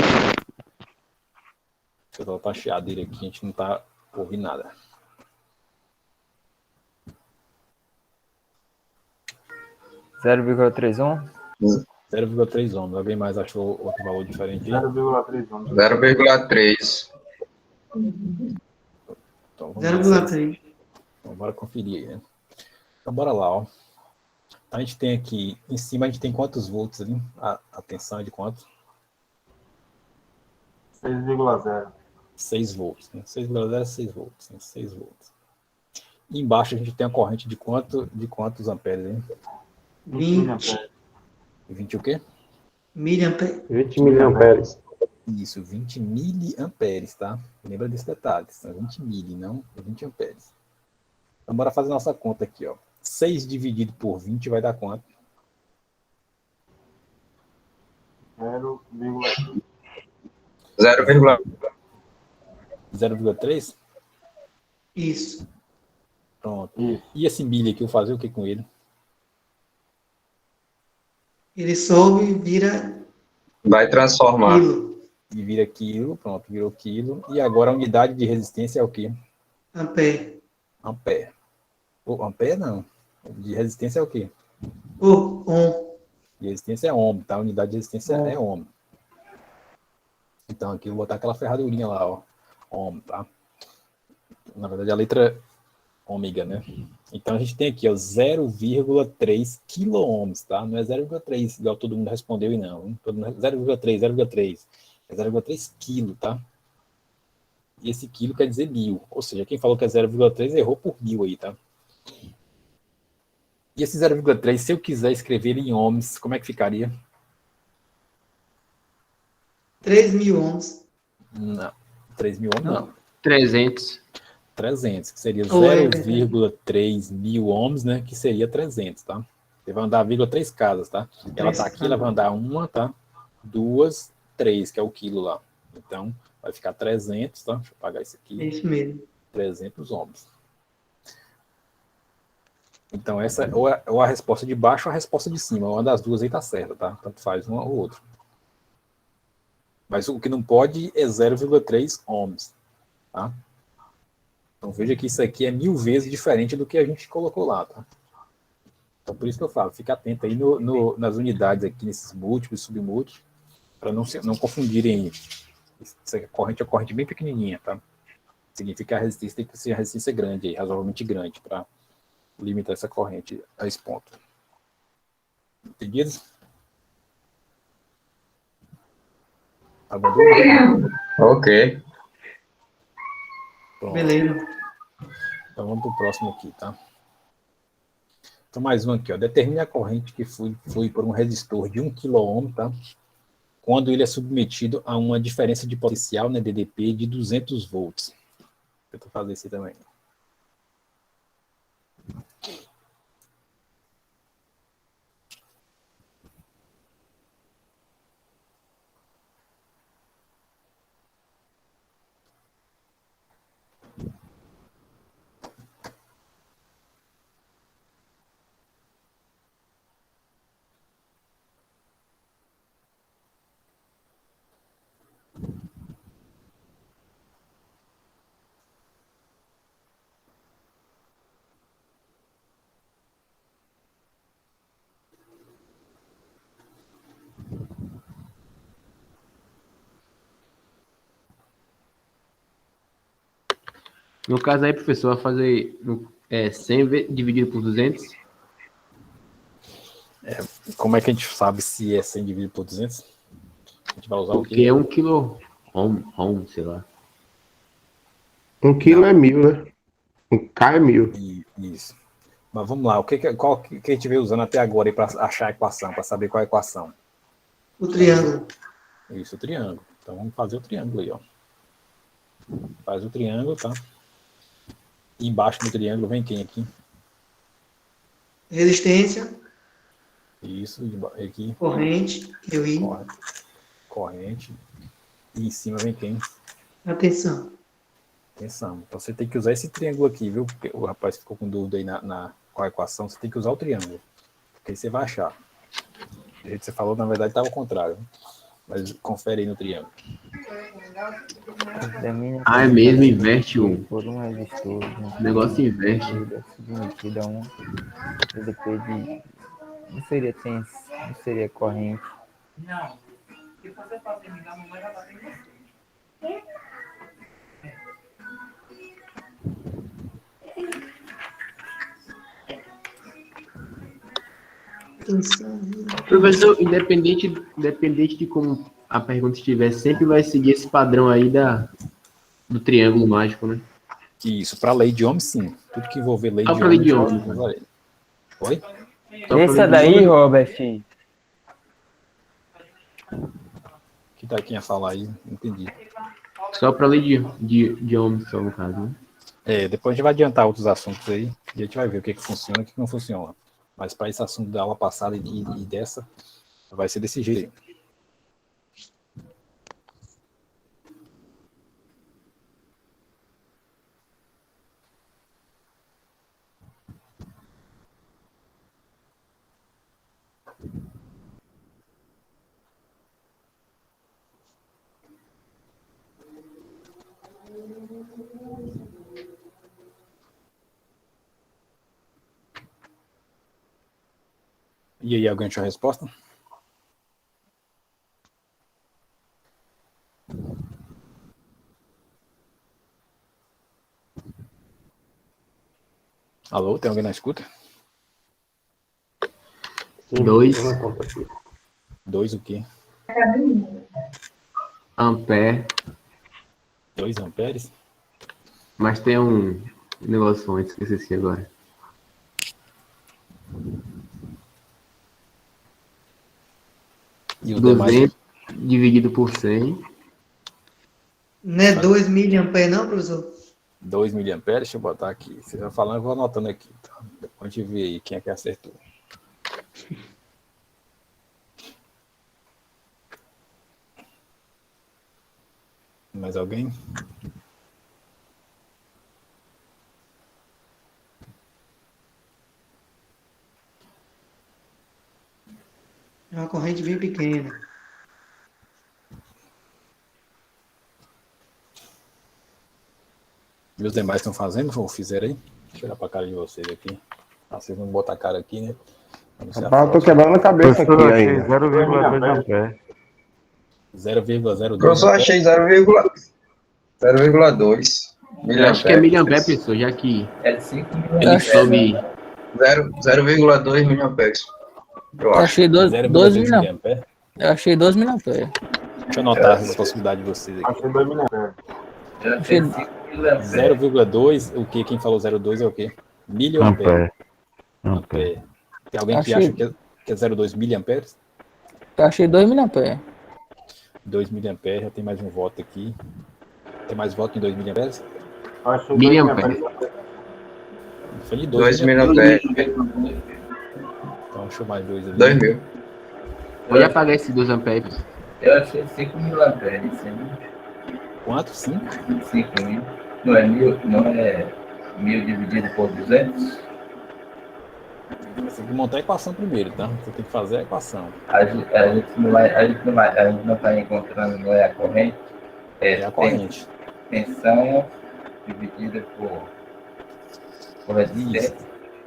Deixa eu botar a chiada dele aqui, a gente não tá ouvindo nada. Zero 0,31. 0,3 ohms. Alguém mais achou outro valor diferente aí? 0,3 ohms. 0,3. Então, vamos ver se- 0,3. Então, bora conferir aí, né? Então, bora lá, ó. A gente tem aqui, em cima a gente tem quantos volts ali? A tensão é de quanto? 6,0. 6 volts, né? 6,0 é 6 volts, né? 6 volts. E embaixo a gente tem a corrente de quantos amperes, hein? 20 20 o quê? miliamperes. 20 miliamperes. Isso, 20 miliamperes, tá? Lembra desse detalhe, são 20 mili, não 20 amperes. Então, bora fazer nossa conta aqui, ó. 6 dividido por 20 vai dar quanto? 0,3? Isso. Pronto. E esse milho aqui, eu fazer o que com ele? Ele sobe e vira Vai transformar. quilo, E vira quilo, pronto, virou quilo. E agora a unidade de resistência é o quê? ampere. Ampere. Ampere não. De resistência é o quê? Ohm. De resistência é ohm, tá? A unidade de resistência é ohm. Então aqui eu vou botar aquela ferradurinha lá, ó. Ohm, tá? Na verdade a letra ômega, né? Então a gente tem aqui, ó, 0,3 quiloohms, tá? Não é 0,3, igual todo mundo respondeu e não. 0,3. É 0,3 quilo, tá? E esse quilo quer dizer 1000. Ou seja, quem falou que é 0,3 errou por 1000 aí, tá? E esse 0,3, se eu quiser escrever em ohms, como é que ficaria? 3.000 ohms. Não. 3.000 ohms, não. 300. 300, que seria Oh, é 0,3 mil ohms, né? Que seria 300, tá? Você vai andar 0,3 casas, tá? Ela tá aqui, ela vai andar uma, tá? 2, 3, que é o quilo lá. Então, vai ficar 300, tá? Deixa eu apagar isso É aqui. isso mesmo. 300 ohms. Então, essa ou a resposta de baixo ou a resposta de cima. Uma das duas aí tá certa, tá? Tanto faz uma ou outra. Mas o que não pode é 0,3 ohms, tá? Então veja que isso aqui é 1000 vezes diferente do que a gente colocou lá, tá? Então por isso que eu falo, fica atento aí nas unidades aqui, nesses múltiplos e submúltiplos, para não confundirem. Essa corrente é uma corrente bem pequenininha, tá? Significa que a resistência tem que ser a resistência grande, aí, razoavelmente grande, para limitar essa corrente a esse ponto. Entendido? Alguma dúvida? Ok. Pronto. Beleza. Então vamos para o próximo aqui, tá? Então mais um aqui, ó. Determine a corrente que flui por um resistor de 1 kΩ, tá? Quando ele é submetido a uma diferença de potencial, né, DDP, de 200 volts. Tenta fazer isso também. No caso aí, professor, vai fazer 100 dividido por 200? Como é que a gente sabe se é 100 dividido por 200? A gente vai usar o Porque quê? é 1 quilo ohm, sei lá. 1 quilo é 1000, né? 1K é 1000. Isso. Mas vamos lá, qual que a gente veio usando até agora para achar a equação, para saber qual é a equação? O triângulo. Isso, o triângulo. Então vamos fazer o triângulo aí, ó. Faz o triângulo, tá? E embaixo do triângulo vem quem aqui? Resistência, Isso, aqui. corrente, QI, Corrente. E em cima vem quem? atenção. Tensão. Então você tem que usar esse triângulo aqui, viu? Porque o rapaz ficou com dúvida aí com a equação, você tem que usar o triângulo. Porque aí você vai achar. Do jeito que você falou, na verdade, estava ao contrário. Mas confere aí no triângulo. Ah, é mesmo, inverte um. Por um resistor. O negócio inverte. Submetida a um DDP de. Não seria tensão, não seria corrente. Não. Se você fazer me dar, a mamãe vai bater em você. Professor, independente de como a pergunta estiver, sempre vai seguir esse padrão aí do triângulo mágico, né? Isso, para lei de ohms, sim. Tudo que envolver lei Só de pra lei de ohms. ohms. Oi? Essa daí, Robert, Que tá quem ia falar aí? Entendi. Só pra lei de ohms, só no caso, né? Depois a gente vai adiantar outros assuntos aí e a gente vai ver o que funciona e o que não funciona. Mas para esse assunto da aula passada e dessa, vai ser desse jeito. E aí, alguém achou a resposta? Alô, tem alguém na escuta? 2 2 o quê? ampere. 2 amperes? Mas tem um negócio antes, que eu esqueci agora. E o demais? 200 dividido por 100. Não é 2 miliamperes, não, professor? 2 miliamperes, deixa eu botar aqui. Você vai falando, eu vou anotando aqui. Tá? Depois a gente vê aí quem é que acertou. Mais alguém? É uma corrente bem pequena. E os demais estão fazendo ou fizeram aí? Deixa eu olhar para a cara de vocês aqui. Vocês vão botar a cara aqui, né? Rapaz, eu tô quebrando a cabeça aqui Professor, achei ainda. 0,2 ampere. 0,02. Professor, achei 0,2 Eu acho que é miliampere, miliamperes. pessoal, já que É 5 ele sobe. 0,2 miliamperes. Eu acho. achei 2 0,2 miliamperes. miliamperes. Eu achei 2 miliamperes. Deixa eu anotar as possibilidades de vocês aqui. Achei 2 miliamperes. Achei 0,2, o que? Quem falou 0,2 é o quê? Miliampere. Ampere. Tem alguém que Achei. acha que é 0,2 miliamperes? Eu achei 2 miliamperes. 2 miliamperes, já tem mais um voto aqui. Tem mais voto em 2 miliamperes? Achei Miliampere. Falei 2 miliamperes. miliamperes. Então deixa eu mais 2 ali. 2 mil. Eu ia apagar esses 2 amperes. Eu achei 5 miliamperes. Quanto? 5? 5 mil. Não é mil dividido por 200? Você tem que montar a equação primeiro, tá? Você tem que fazer a equação. A gente não está encontrando, não é a corrente? É a corrente. Tensão dividida por resistência.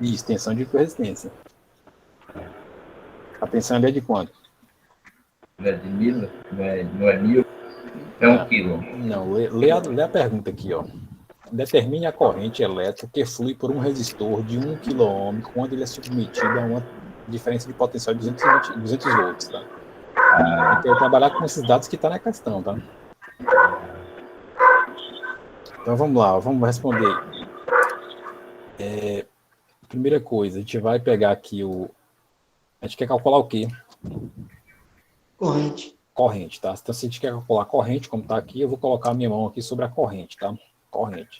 Isso, tensão de resistência. A tensão ali é de quanto? Não é de mil? Não é mil? É 1 quilo. Não, lê a pergunta aqui, ó. Determine a corrente elétrica que flui por um resistor de 1 kΩ quando ele é submetido a uma diferença de potencial de 200 volts, tá? Então, eu trabalhar com esses dados que tá na questão, tá? Então, vamos lá, vamos responder. Primeira coisa, a gente vai pegar aqui a gente quer calcular o quê? Corrente. Corrente, tá? Então, se a gente quer calcular a corrente, como tá aqui, eu vou colocar a minha mão aqui sobre a corrente, tá? Corrente.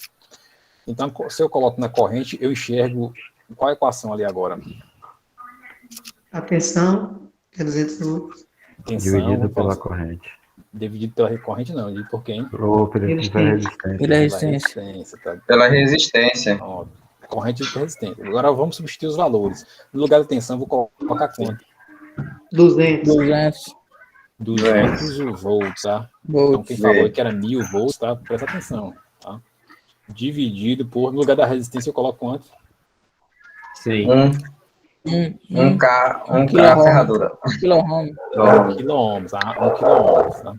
Então, se eu coloco na corrente, eu enxergo qual a equação ali agora? A tensão, que é 200 volts. Tensão, Dividido pela corrente. Dividido pela corrente, não, dividido por quem? Ou pela resistência. Pela resistência. Tá? Pela resistência. Ó, corrente de resistência. Agora vamos substituir os valores. No lugar da tensão, eu vou colocar quanto? 200. 200 volts, tá? Então, quem falou que era 1000 volts, tá? Presta atenção, tá? Dividido por, no lugar da resistência, eu coloco quanto? 100. 1 K ferradura. 1 quilômetro. 1 quilômetros, tá? 1 quilômetro, tá?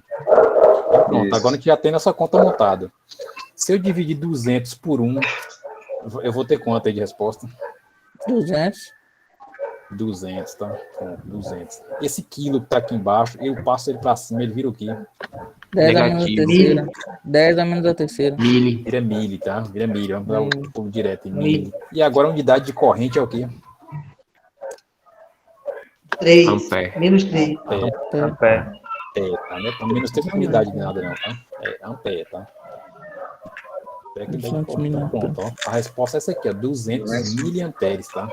Então, pronto, Isso. agora a gente já tem nossa conta montada. Se eu dividir 200 por 1, eu vou ter quanto aí de resposta? 200. 200, tá? Pronto, 200. Esse quilo que tá aqui embaixo, eu passo ele para cima, ele vira o quê? 10 a menos a Negativo. terceira. 10 a menos a terceira. Mili. Vira mili, tá? Vira mili. Vamos dar Mili. o pulo direto em mili. E agora a unidade de corrente é o quê? 3. Ampere. Menos 3. Ampere. Tá, né? Então, menos 3 não é unidade de nada, não, tá? É ampere, tá? É que pronto, ó. A resposta é essa aqui, ó. 200 miliamperes, tá?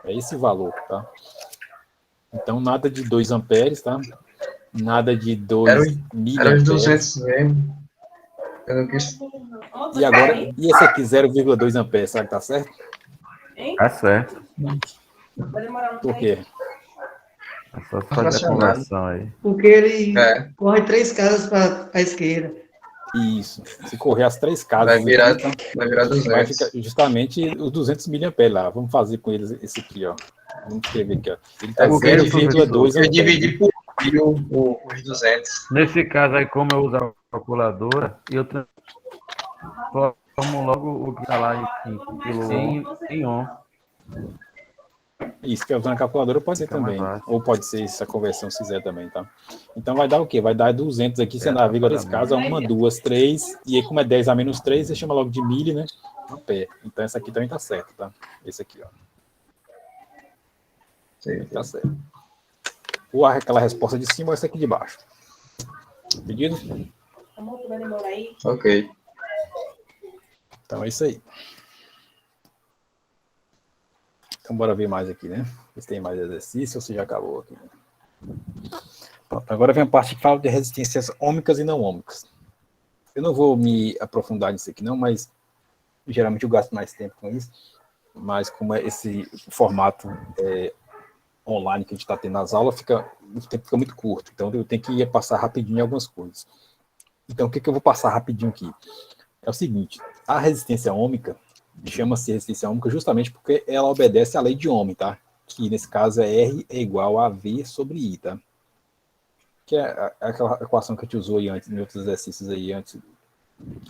É esse valor, tá? Então, nada de 2 amperes, tá? Nada de 2 Era os miliamperes. 200 mesmo. Eu não quis. E agora, e esse aqui, 0,2 amperes, será que tá certo? Tá certo. Vai demorar um Por quê? É só fazer a conversão aí. Porque ele É. corre 3 casas para a esquerda. Isso. Se correr as 3 casas, Vai virar, aqui, tá? vai virar Vai 200. ficar justamente os 200 miliamperes lá. Vamos fazer com eles esse aqui, ó. Vamos escrever aqui, ó. Ele tá É porque 0,2 eu amperes. dividi por mil os 200. Nesse caso aí, como eu uso a calculadora, eu transformo logo o que está lá em quilo em ohm. Isso, que é usando a calculadora pode ser Fica mais também. fácil. Ou pode ser essa conversão, se quiser também, tá? Então vai dar o quê? Vai dar 200 aqui, você navega nesse caso, 1, 2, 3, e aí como é 10 a menos 3, você chama logo de mili, né? Ampere. Então essa aqui também tá certo, tá? Esse aqui, ó. Tá certo. Ou aquela resposta de cima ou essa aqui de baixo. Entendido? Amor, tu vai demorar aí? Ok. Então é isso aí. Então bora ver mais aqui, né? Se tem mais exercício ou se já acabou aqui. Pronto, agora vem a parte que fala de resistências ômicas e não ômicas. Eu não vou me aprofundar nisso aqui não, mas geralmente eu gasto mais tempo com isso. Mas como é esse formato online que a gente está tendo nas aulas, o tempo fica muito curto. Então eu tenho que passar rapidinho algumas coisas. Então o que eu vou passar rapidinho aqui? É o seguinte, a resistência ômica chama-se resistência ômica justamente porque ela obedece à lei de Ohm, tá? Que nesse caso é R é igual a V sobre I, tá? Que é aquela equação que a gente usou aí antes, em outros exercícios aí antes,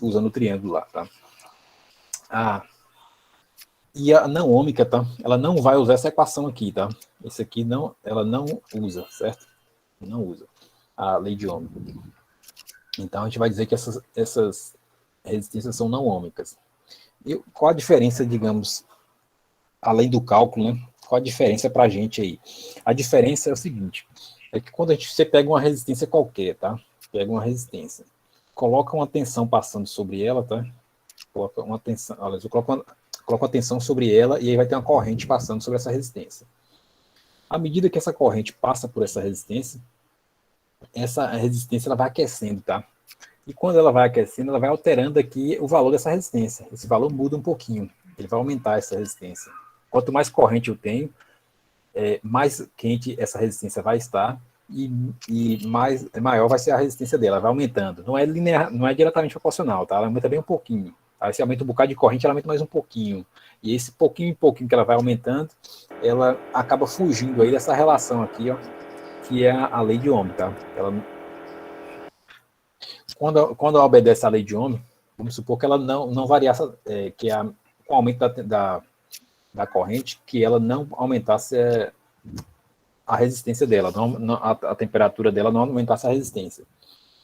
usando o triângulo lá, tá? E a não ômica, tá? Ela não vai usar essa equação aqui, tá? Esse aqui não, ela não usa, certo? Não usa a lei de Ohm. Então a gente vai dizer que essas resistências são não ômicas. E qual a diferença, digamos, além do cálculo, né? Qual a diferença para a gente aí? A diferença é o seguinte, é que quando você pega uma resistência qualquer, tá? Pega uma resistência, coloca uma tensão passando sobre ela, tá? Coloca uma tensão, aliás, eu coloco uma tensão sobre ela e aí vai ter uma corrente passando sobre essa resistência. À medida que essa corrente passa por essa resistência ela vai aquecendo, tá? E quando ela vai aquecendo, ela vai alterando aqui o valor dessa resistência. Esse valor muda um pouquinho. Ele vai aumentar essa resistência. Quanto mais corrente eu tenho, mais quente essa resistência vai estar e maior vai ser a resistência dela. Vai aumentando. Não é linear, não é diretamente proporcional, tá? Ela aumenta bem um pouquinho. Aí se aumenta um bocado de corrente, ela aumenta mais um pouquinho. E esse pouquinho em pouquinho que ela vai aumentando, ela acaba fugindo aí dessa relação aqui, ó, que é a lei de Ohm, tá? Quando ela obedece à lei de Ohm, vamos supor que ela não variasse, que com o aumento da corrente, que ela não aumentasse a resistência dela, a temperatura dela não aumentasse a resistência.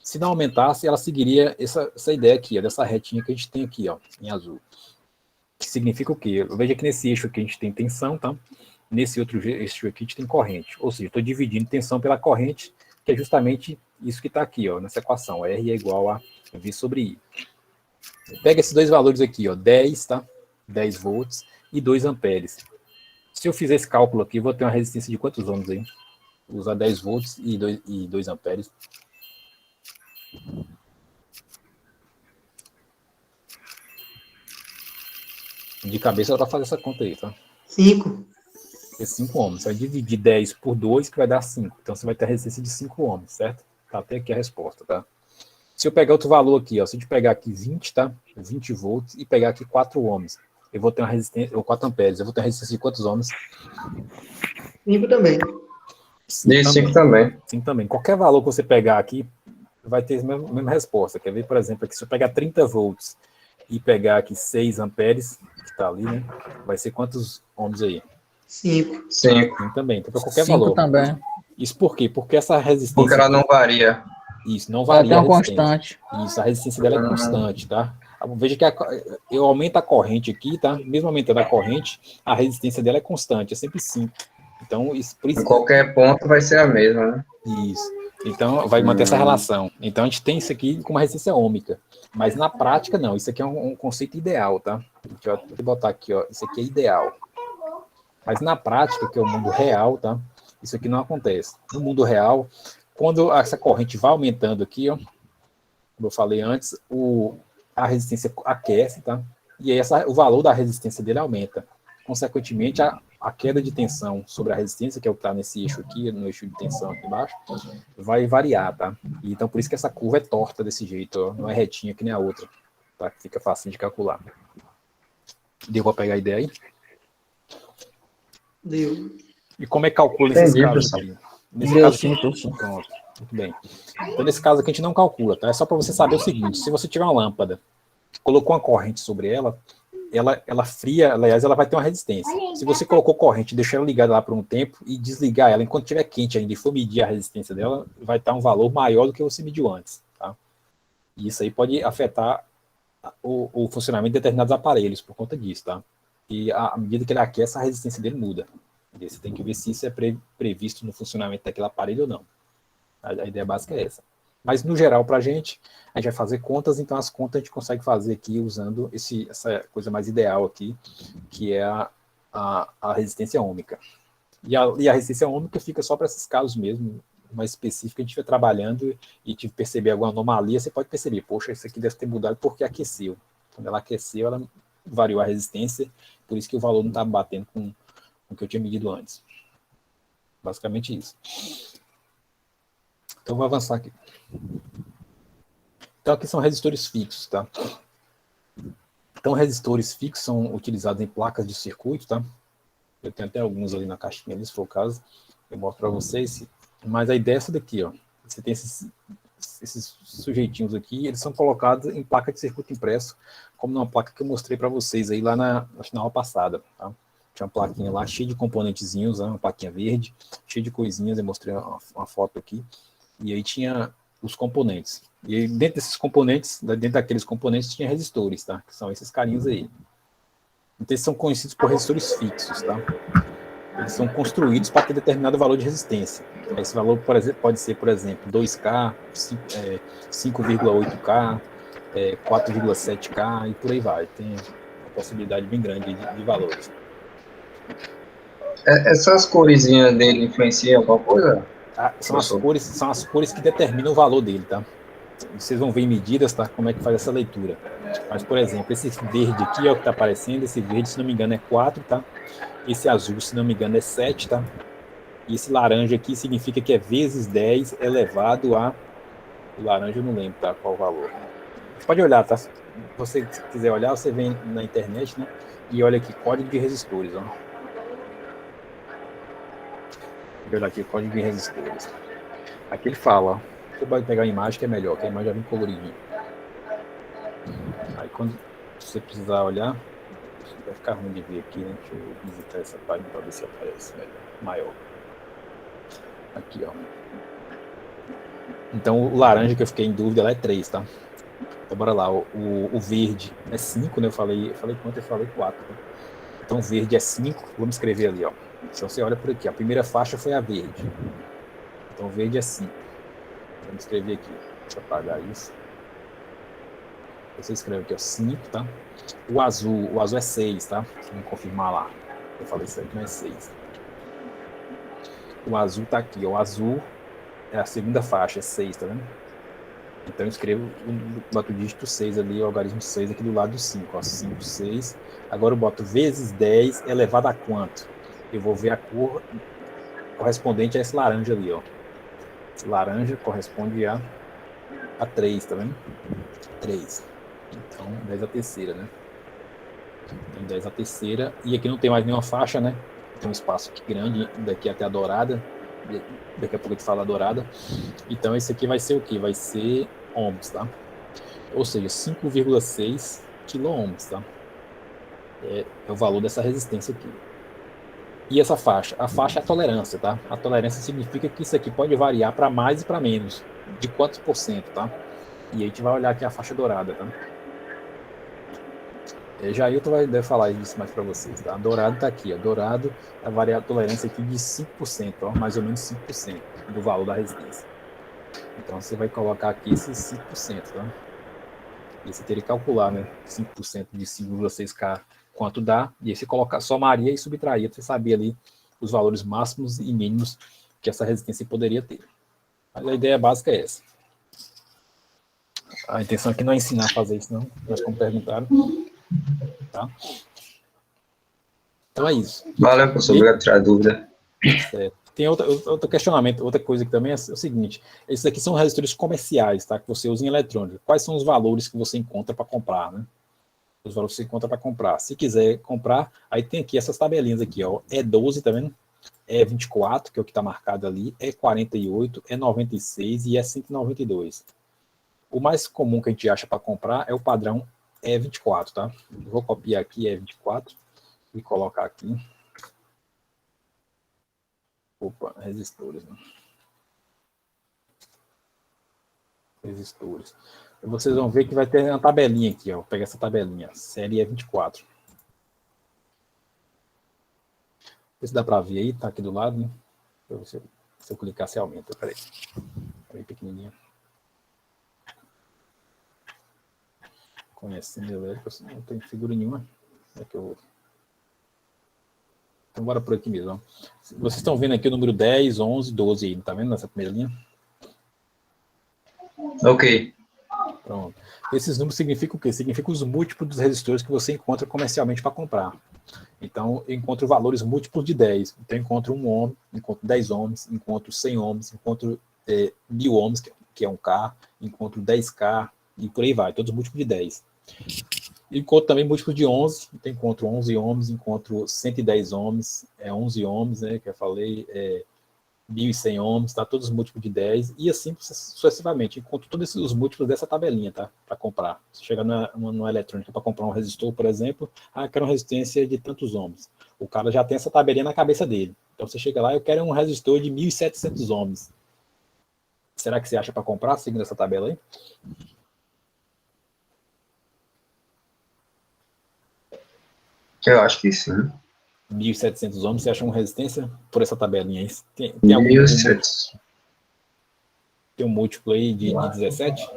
Se não aumentasse, ela seguiria essa ideia aqui, ó, dessa retinha que a gente tem aqui, ó, em azul. Que significa o quê? Veja que nesse eixo aqui a gente tem tensão, tá? Nesse outro eixo aqui a gente tem corrente. Ou seja, estou dividindo tensão pela corrente, que é justamente isso que está aqui, ó, nessa equação. R é igual a V sobre I. Pega esses dois valores aqui, ó, 10, tá? 10 volts e 2 amperes. Se eu fizer esse cálculo aqui, eu vou ter uma resistência de quantos ohms aí? Vou usar 10 volts e 2 amperes. De cabeça ela vai fazer essa conta aí, tá? 5. É 5 ohms. Você vai dividir 10 por 2, que vai dar 5. Então você vai ter a resistência de 5 ohms, certo? Tá até aqui a resposta, tá? Se eu pegar outro valor aqui, ó, se a gente pegar aqui 20, tá? 20 volts e pegar aqui 4 ohms, eu vou ter uma resistência, ou 4 amperes, eu vou ter uma resistência de quantos ohms? 5 também. 5 também. 5 também. Qualquer valor que você pegar aqui, vai ter a mesma resposta. Quer ver, por exemplo, aqui, se eu pegar 30 volts e pegar aqui 6 amperes, que está ali, né? Vai ser quantos ohms aí? 5. 5 também. Então, para qualquer valor. 5 também. Isso por quê? Porque essa resistência... Porque ela não varia. Isso, não Ela varia tem a uma resistência. constante. Isso, a resistência dela é constante, tá? Veja que eu aumento a corrente aqui, tá? Mesmo aumentando a corrente, a resistência dela é constante, é sempre 5. Então, isso, por isso, Em qualquer ponto vai ser a mesma, né? isso. Então, vai manter essa relação. Então, a gente tem isso aqui com uma resistência ômica. Mas na prática, não. Isso aqui é um conceito ideal, tá? Deixa eu botar aqui, ó. Isso aqui é ideal. Mas na prática, que é o mundo real, tá? Isso aqui não acontece. No mundo real, quando essa corrente vai aumentando aqui, ó, como eu falei antes, a resistência aquece, tá? E aí o valor da resistência dele aumenta. Consequentemente, a queda de tensão sobre a resistência, que é o que está nesse eixo aqui, no eixo de tensão aqui embaixo, vai variar, tá? E então, por isso que essa curva é torta desse jeito, ó, não é retinha que nem a outra, tá? Fica fácil de calcular. Deu para pegar a ideia aí? Deu. E como é que calcula esses casos aqui? Nesse Deu caso sim, aqui, professor. pronto, muito bem. Então, nesse caso aqui, a gente não calcula, tá? É só para você saber o seguinte: se você tiver uma lâmpada, colocou uma corrente sobre ela fria, aliás, ela vai ter uma resistência. Se você colocou corrente e deixou ela ligada lá por um tempo e desligar ela enquanto estiver quente ainda e for medir a resistência dela, vai estar um valor maior do que você mediu antes, tá? E isso aí pode afetar o funcionamento de determinados aparelhos por conta disso, tá? E à medida que ele aquece, a resistência dele muda. E você tem que ver se isso é previsto no funcionamento daquele aparelho ou não. A ideia básica é essa. Mas, no geral, para a gente vai fazer contas, então as contas a gente consegue fazer aqui usando essa coisa mais ideal aqui, que é a resistência ômica. E a resistência ômica fica só para esses casos mesmo, mais específico, a gente vai trabalhando e te perceber alguma anomalia, você pode perceber, poxa, isso aqui deve ter mudado porque aqueceu. Quando ela aqueceu, ela variou a resistência, por isso que o valor não está batendo com o que eu tinha medido antes. Basicamente isso. Então, vou avançar aqui. Então, aqui são resistores fixos, tá? Então, resistores fixos são utilizados em placas de circuito, tá? Eu tenho até alguns ali na caixinha, se for o caso. Eu mostro para vocês. Mas a ideia é essa daqui, ó. Você tem esses sujeitinhos aqui, eles são colocados em placa de circuito impresso, como numa placa que eu mostrei para vocês aí lá na aula passada, tá? Tinha uma plaquinha lá cheia de componentezinhos, uma plaquinha verde, cheia de coisinhas, eu mostrei uma foto aqui. E aí tinha os componentes. E aí, dentro desses componentes, dentro daqueles componentes, tinha resistores, tá? Que são esses carinhos aí. Então, eles são conhecidos por resistores fixos, tá? Eles são construídos para ter determinado valor de resistência. Esse valor, por exemplo, pode ser, por exemplo, 2K, 5,8K, 4,7K e por aí vai. Tem uma possibilidade bem grande de valores. Essas coresinhas dele influenciam alguma coisa? São as cores que determinam o valor dele, tá? Vocês vão ver em medidas, tá? Como é que faz essa leitura. Mas, por exemplo, esse verde aqui é o que está aparecendo. Esse verde, se não me engano, é 4, tá? Esse azul, se não me engano, é 7, tá? E esse laranja aqui significa que é vezes 10 elevado a... O laranja eu não lembro, tá? Qual o valor. Você pode olhar, tá? Se você quiser olhar, você vem na internet, né? E olha aqui, código de resistores, ó. Vou olhar aqui, código de resistores. Aqui ele fala, ó. Você pode pegar a imagem que é melhor, que a imagem já vem coloridinha. Aí quando você precisar olhar, vai ficar ruim de ver aqui, né? Deixa eu visitar essa página para ver se aparece melhor, maior. Aqui, ó. Então o laranja que eu fiquei em dúvida lá é 3, tá? Então bora lá, o verde é 5, né? Eu falei quanto? Eu falei 4. Né? Então o verde é 5, vamos escrever ali, ó. Então você olha por aqui, a primeira faixa foi a verde. Então o verde é 5. Vamos escrever aqui, deixa eu apagar isso. Você escreve aqui, ó, 5, tá? O azul é 6, tá? Vamos confirmar lá. Eu falei isso aqui, não é 6. O azul tá aqui, ó. O azul é a segunda faixa, é 6, tá vendo? Então eu escrevo, boto o dígito 6 ali, o algarismo 6 aqui do lado do 5, ó. 5, 6. Agora eu boto vezes 10 elevado a quanto? Eu vou ver a cor correspondente a esse laranja ali, ó. Esse laranja corresponde a 3, tá vendo? 3. Então, 10 a terceira, né? Tem 10 a terceira. E aqui não tem mais nenhuma faixa, né? Tem um espaço aqui grande, daqui até a dourada. Daqui a pouco eu te falo a dourada. Então, esse aqui vai ser o quê? Vai ser ohms, tá? Ou seja, 5,6 quilo-ohms, tá? É o valor dessa resistência aqui. E essa faixa? A faixa é a tolerância, tá? A tolerância significa que isso aqui pode variar para mais e para menos. De quantos por cento, tá? E aí a gente vai olhar aqui a faixa dourada, tá? Jailton deve falar isso mais para vocês, tá? Dourado tá aqui, ó. Dourado, a tolerância aqui de 5%, ó, mais ou menos 5% do valor da resistência. Então você vai colocar aqui esses 5%, tá? E você teria que calcular, né? 5% de 5,6K quanto dá, e aí você colocar, somaria e subtraía, para você saber ali os valores máximos e mínimos que essa resistência poderia ter. Mas a ideia básica é essa. A intenção aqui não é ensinar a fazer isso, não, mas como perguntaram. Tá? Então é isso. Valeu, professor. Obrigado por tirar a dúvida. Certo. Tem outro questionamento, outra coisa que também é o seguinte: esses aqui são resistores comerciais, tá? Que você usa em eletrônica. Quais são os valores que você encontra para comprar, né? Os valores que você encontra para comprar. Se quiser comprar, aí tem aqui essas tabelinhas aqui, ó. E12, tá vendo? E24, que é o que está marcado ali, E48, E96 e E192. O mais comum que a gente acha para comprar é o padrão E24, tá? Eu vou copiar aqui E24 e colocar aqui. Opa, resistores, né? Resistores. Vocês vão ver que vai ter uma tabelinha aqui, ó. Vou pegar essa tabelinha, série E24. Se dá para ver aí, tá aqui do lado, né? Se eu clicar, se aumenta. Peraí. Bem pequenininha. Conhecendo elétrica, não tem figura nenhuma. É que eu vou. Então, bora por aqui mesmo. Ó. Vocês estão vendo aqui o número 10, 11, 12 aí, tá vendo nessa primeira linha? Ok. Pronto. Esses números significam o quê? Significam os múltiplos dos resistores que você encontra comercialmente para comprar. Então, eu encontro valores múltiplos de 10. Então, eu encontro 1 ohm, encontro 10 ohms, encontro 100 ohms, encontro 1000 ohms, que é 1K, encontro 10K, e por aí vai, todos múltiplos de 10. Encontro também múltiplos de 11, então encontro 11 ohms, encontro 110 ohms, 11 ohms, né, que eu falei, 1.100 ohms, tá, todos múltiplos de 10, e assim sucessivamente. Encontro todos os múltiplos dessa tabelinha, tá, para comprar. Se chegar numa eletrônica para comprar um resistor, por exemplo, eu quero uma resistência de tantos ohms. O cara já tem essa tabelinha na cabeça dele. Então você chega lá, eu quero um resistor de 1.700 ohms. Será que você acha para comprar, seguindo essa tabela aí? Eu acho que sim. 1.700 ohms, você acha uma resistência por essa tabelinha aí? Tem algum 1.700. tem um múltiplo aí de 17?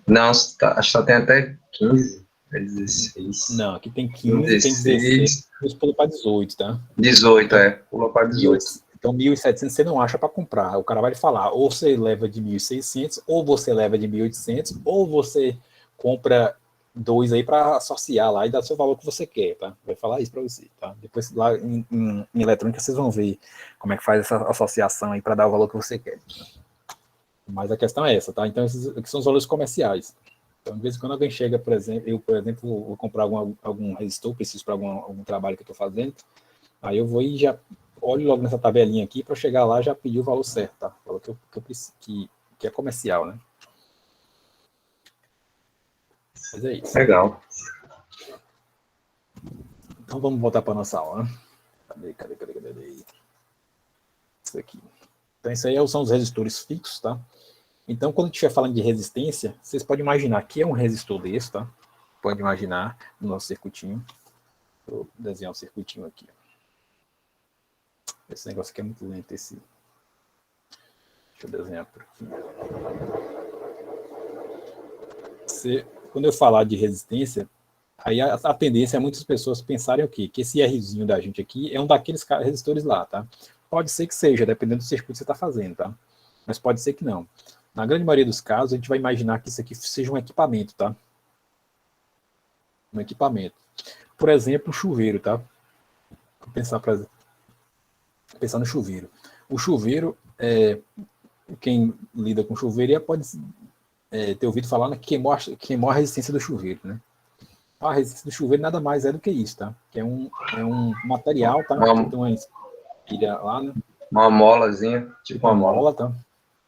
Não, acho que só tem até 15. 16. Não, aqui tem 15, 16. Tem 16. Depois pula para 18, tá? 18, pula para 18. Então, 1.700 você não acha para comprar. O cara vai falar, ou você leva de 1.600, ou você leva de 1.800, ou você compra 2 aí para associar lá e dar o seu valor que você quer, tá? Vai falar isso para você, tá? Depois lá em eletrônica vocês vão ver como é que faz essa associação aí para dar o valor que você quer. Mas a questão é essa, tá? Então esses aqui são os valores comerciais. Então, de vez em quando alguém chega, por exemplo, vou comprar algum resistor, preciso para algum trabalho que eu estou fazendo, aí eu vou e já olho logo nessa tabelinha aqui para chegar lá e já pedir o valor certo, tá? O valor que é comercial, né? Mas é isso. Legal. Então vamos voltar para a nossa aula, né? Cadê? Isso aqui. Então isso aí são os resistores fixos, tá? Então quando a gente estiver falando de resistência, vocês podem imaginar que é um resistor desse, tá? Pode imaginar no nosso circuitinho. Vou desenhar um circuitinho aqui. Esse negócio aqui é muito lento, esse. Deixa eu desenhar por aqui. Quando eu falar de resistência, aí a tendência é muitas pessoas pensarem o quê? Que esse Rzinho da gente aqui é um daqueles resistores lá, tá? Pode ser que seja, dependendo do circuito que você está fazendo, tá? Mas pode ser que não. Na grande maioria dos casos, a gente vai imaginar que isso aqui seja um equipamento, tá? Um equipamento. Por exemplo, o chuveiro, tá? Vou pensar no chuveiro. O chuveiro, quem lida com chuveiro pode ter ouvido falar, né, que queimou a resistência do chuveiro, né? A resistência do chuveiro nada mais é do que isso, tá? Que é um material, tá? Tem uma pilha lá, né? Uma molazinha, tipo uma mola, tá?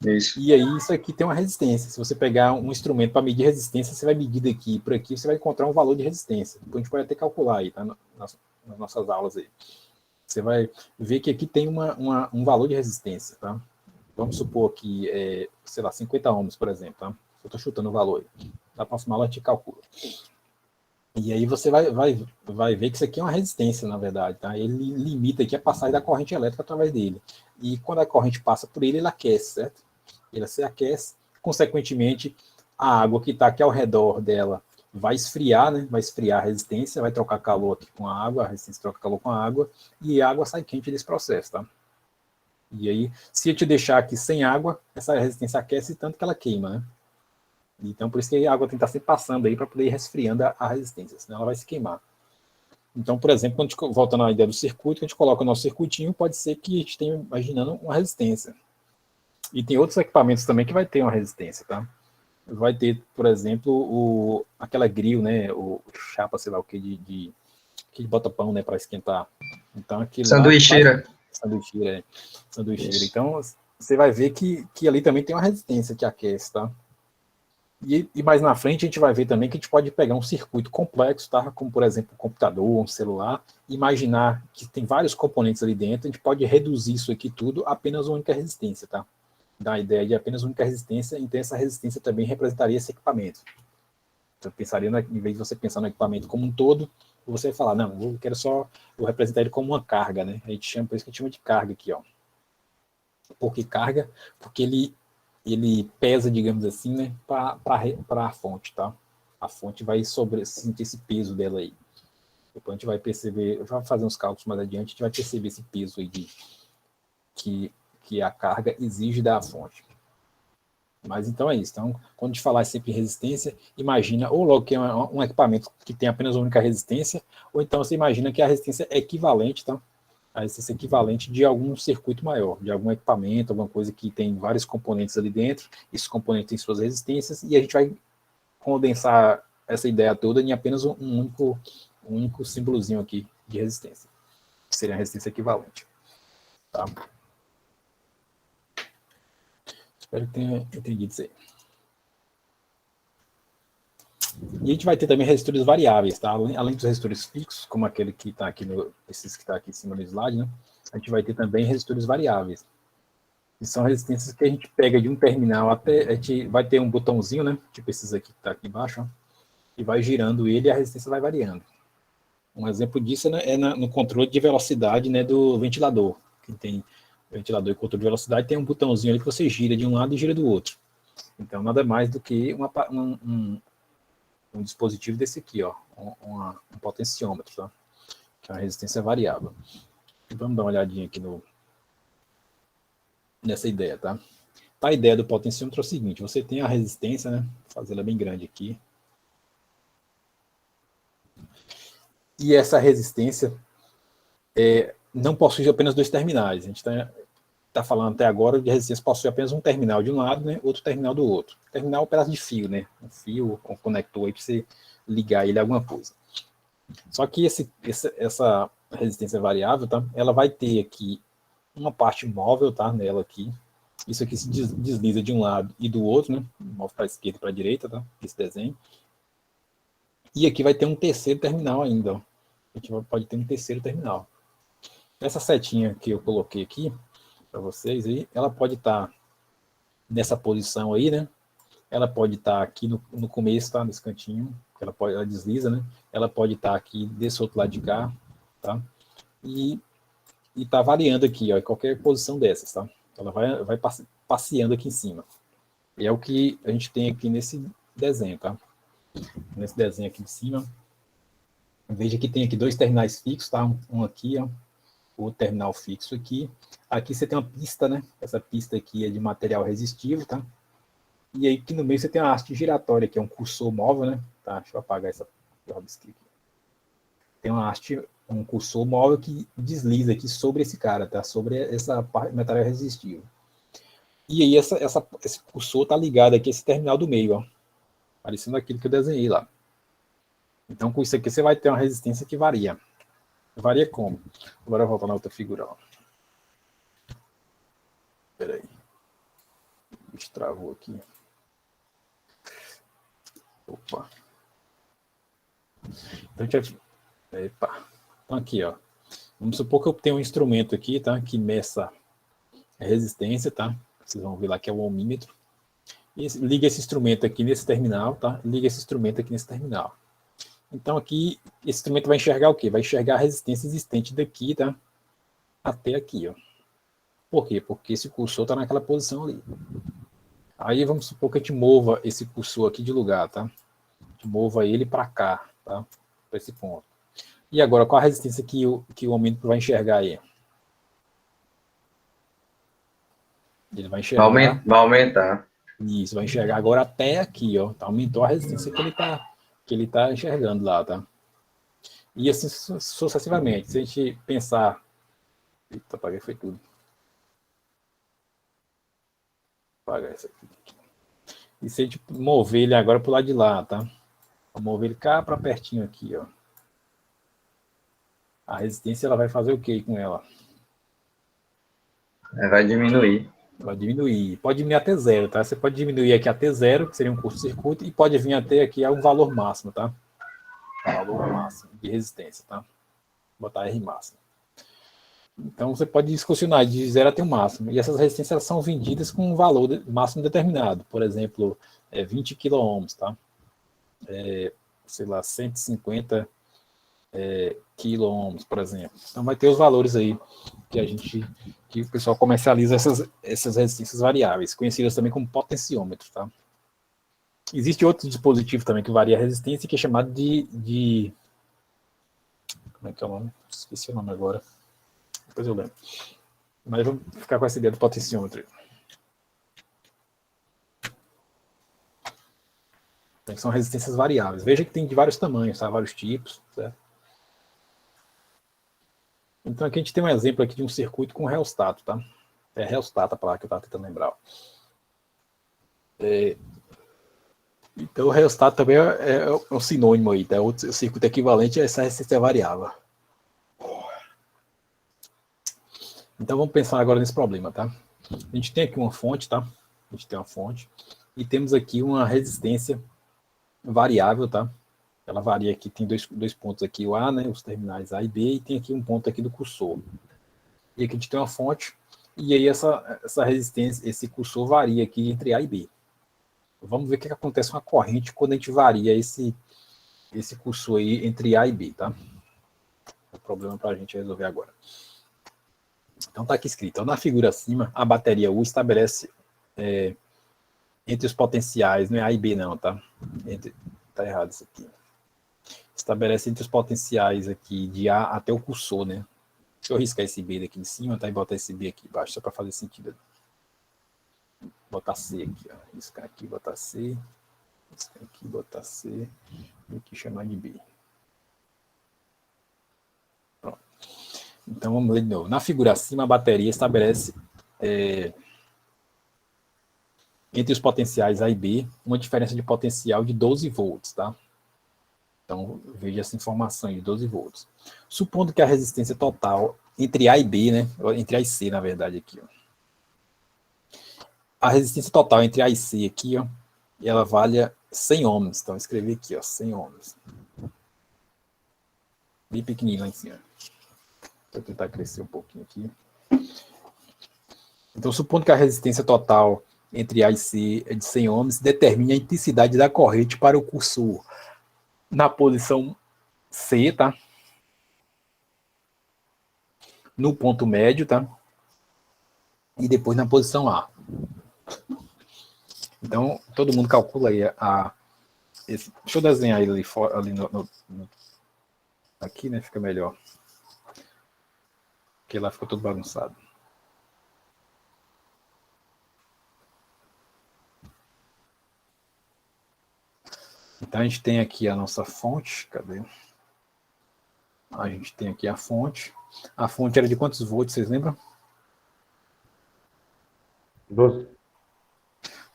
Isso. E aí isso aqui tem uma resistência. Se você pegar um instrumento para medir resistência, você vai medir daqui por aqui, você vai encontrar um valor de resistência. Depois a gente pode até calcular aí, tá? nas nossas aulas aí. Você vai ver que aqui tem um valor de resistência, tá? Vamos supor que, sei lá, 50 ohms, por exemplo, tá? Eu estou chutando o valor aí. Na próxima aula a gente calcula. E aí você vai ver que isso aqui é uma resistência, na verdade, tá? Ele limita aqui a passagem da corrente elétrica através dele. E quando a corrente passa por ele, ele aquece, certo? Ele se aquece, consequentemente, a água que está aqui ao redor dela vai esfriar, né? Vai esfriar a resistência, vai trocar calor aqui com a água, a resistência troca calor com a água, e a água sai quente desse processo, tá? E aí, se eu te deixar aqui sem água, essa resistência aquece tanto que ela queima, né? Então, por isso que a água tem que estar sempre passando aí para poder ir resfriando a resistência, senão ela vai se queimar. Então, por exemplo, quando a gente, voltando à ideia do circuito, que a gente coloca o nosso circuitinho, pode ser que a gente tenha imaginando uma resistência. E tem outros equipamentos também que vai ter uma resistência, tá? Vai ter, por exemplo, aquela grill, né? O chapa, sei lá o que, que bota pão, né, para esquentar. Então, aquilo Sanduicheira. Sanduicheira. Então, você vai ver que ali também tem uma resistência que aquece, tá? E mais na frente a gente vai ver também que a gente pode pegar um circuito complexo, tá? Como, por exemplo, um computador, um celular, imaginar que tem vários componentes ali dentro, a gente pode reduzir isso aqui tudo a apenas uma única resistência, tá? Dá a ideia de apenas uma única resistência, então essa resistência também representaria esse equipamento. Então, pensaria, em vez de você pensar no equipamento como um todo, você vai falar, não, vou representar ele como uma carga, né? A gente chama, por isso que a gente chama de carga aqui, ó. Por que carga? Porque ele pesa, digamos assim, né, para a fonte, tá? A fonte vai sentir esse peso dela aí. Depois a gente vai perceber, eu vou fazer uns cálculos mais adiante, a gente vai perceber esse peso aí que a carga exige da fonte. Mas então é isso. Então, quando a gente falar sempre em resistência, imagina ou logo que é um equipamento que tem apenas uma única resistência, ou então você imagina que a resistência é equivalente, tá? A resistência equivalente de algum circuito maior, de algum equipamento, alguma coisa que tem vários componentes ali dentro, esses componentes têm suas resistências, e a gente vai condensar essa ideia toda em apenas um único símbolozinho aqui de resistência, que seria a resistência equivalente. Tá? Espero que tenha entendido isso aí. E a gente vai ter também resistores variáveis, tá? Além dos resistores fixos, como aquele que está aqui, esses que está aqui em cima do slide, né? A gente vai ter também resistores variáveis. Que são resistências que a gente pega de um terminal até, a gente vai ter um botãozinho, né? Tipo esses aqui que está aqui embaixo, ó, e vai girando ele e a resistência vai variando. Um exemplo disso, né, é no controle de velocidade, né, do ventilador. Que tem ventilador e controle de velocidade, tem um botãozinho ali que você gira de um lado e gira do outro. Então, nada mais do que um dispositivo desse aqui, ó, um potenciômetro, tá? Que é uma resistência variável. Vamos dar uma olhadinha aqui nessa ideia, tá? A ideia do potenciômetro é o seguinte, você tem a resistência, né? Vou fazer ela bem grande aqui. E essa resistência não possui apenas dois terminais. A gente está falando até agora de resistência possui apenas um terminal de um lado, né? Outro terminal do outro. Terminal é um pedaço de fio, né? Um fio, um conector aí para você ligar ele a alguma coisa. Só que essa resistência variável, tá? Ela vai ter aqui uma parte móvel, tá? Nela aqui. Isso aqui se desliza de um lado e do outro, né? Move para a esquerda e para a direita, tá? Esse desenho. E aqui vai ter um terceiro terminal ainda, ó. A gente pode ter um terceiro terminal. Essa setinha que eu coloquei aqui para vocês aí, ela pode estar nessa posição aí, né? Ela pode estar aqui no começo, tá? Nesse cantinho, ela desliza, né? Ela pode estar aqui desse outro lado de cá, tá? E tá variando aqui, ó, em qualquer posição dessas, tá? Ela vai passeando aqui em cima. E é o que a gente tem aqui nesse desenho, tá? Nesse desenho aqui de cima. Veja que tem aqui dois terminais fixos, tá? Um aqui, ó. O terminal fixo aqui. Aqui você tem uma pista, né? Essa pista aqui é de material resistivo, tá? E aí aqui no meio você tem uma haste giratória, que é um cursor móvel, né? Tá? Deixa eu apagar essa aqui. Tem uma haste, um cursor móvel que desliza aqui sobre esse cara, tá? Sobre essa parte material resistivo. E aí esse cursor tá ligado aqui a esse terminal do meio, ó. Parecendo aquilo que eu desenhei lá. Então, com isso aqui, você vai ter uma resistência que varia. Varia como? Agora eu vou voltar na outra figura. Espera aí. O bicho travou aqui. Opa. Então, Então, aqui, ó. Vamos supor que eu tenho um instrumento aqui, tá? Que meça a resistência, tá? Vocês vão ver lá que é o ohmímetro. E liga esse instrumento aqui nesse terminal, tá? Liga esse instrumento aqui nesse terminal. Então, aqui, esse instrumento vai enxergar o quê? Vai enxergar a resistência existente daqui, tá? Até aqui, ó. Por quê? Porque esse cursor está naquela posição ali. Aí, vamos supor que a gente mova esse cursor aqui de lugar, tá? A gente mova ele para cá, tá? Para esse ponto. E agora, qual a resistência que o ohmímetro vai enxergar aí? Ele vai enxergar... Vai aumentar. Isso, vai enxergar agora até aqui, ó. Tá, aumentou a resistência que ele tá enxergando lá, tá? E assim sucessivamente. Se a gente pensar... Eita, apaguei, foi tudo. Apagar isso aqui. E se a gente mover ele agora pro lado de lá, tá? Vou mover ele cá para pertinho aqui, ó. A resistência, ela vai fazer o que com ela? Vai diminuir. Vai diminuir. Pode diminuir até zero, tá? Você pode diminuir aqui até zero, que seria um curto-circuito, e pode vir até aqui a um valor máximo, tá? Valor máximo de resistência, tá? Vou botar R máximo. Então, você pode discussionar de zero até o máximo. E essas resistências elas são vendidas com um valor máximo determinado. Por exemplo, 20 kΩ, tá? Sei lá, 150 quilômetros, por exemplo. Então vai ter os valores aí que o pessoal comercializa essas resistências variáveis, conhecidas também como potenciômetros, tá? Existe outro dispositivo também que varia a resistência, que é chamado de como é que é o nome? Esqueci o nome agora. Depois eu lembro. Mas vamos ficar com essa ideia do potenciômetro. Então, são resistências variáveis. Veja que tem de vários tamanhos, tá? Vários tipos, certo? Então, aqui a gente tem um exemplo aqui de um circuito com rheostato, tá? É rheostato a palavra que eu estava tentando lembrar. Então, o rheostato também é um sinônimo aí, tá? O circuito equivalente a essa resistência variável. Então, vamos pensar agora nesse problema, tá? A gente tem aqui uma fonte, tá? A gente tem uma fonte. E temos aqui uma resistência variável, tá? Ela varia aqui, tem dois pontos aqui, o A, né, os terminais A e B, e tem aqui um ponto aqui do cursor. E aqui a gente tem uma fonte, e aí essa resistência, esse cursor varia aqui entre A e B. Vamos ver o que acontece com a corrente quando a gente varia esse cursor aí entre A e B, tá? É um problema para a gente resolver agora. Então tá aqui escrito, ó, na figura acima, a bateria U estabelece entre os potenciais, não é A e B não, tá? Tá errado isso aqui. Estabelece entre os potenciais aqui de A até o cursor, né? Deixa eu riscar esse B daqui em cima, tá? E botar esse B aqui embaixo, só para fazer sentido. Botar C aqui, ó. Riscar aqui, botar C. Riscar aqui, botar C. E aqui chamar de B. Pronto. Então vamos ler de novo. Na figura acima, a bateria estabelece entre os potenciais A e B uma diferença de potencial de 12 volts, tá? Então, veja essa informação aí, de 12 volts. Supondo que a resistência total entre A e B, né? Entre A e C, na verdade, aqui, ó. A resistência total entre A e C aqui, ó, ela valha 100 ohms. Então, escrevi aqui, ó, 100 ohms. Bem pequenininho lá em cima. Vou tentar crescer um pouquinho aqui. Então, supondo que a resistência total entre A e C é de 100 ohms, determine a intensidade da corrente para o cursor na posição C, tá? No ponto médio, tá? E depois na posição A. Então, todo mundo calcula aí deixa eu desenhar ele ali, aqui, né? Fica melhor. Porque lá ficou tudo bagunçado. Então, a gente tem aqui a nossa fonte. Cadê? A gente tem aqui a fonte. A fonte era de quantos volts, vocês lembram?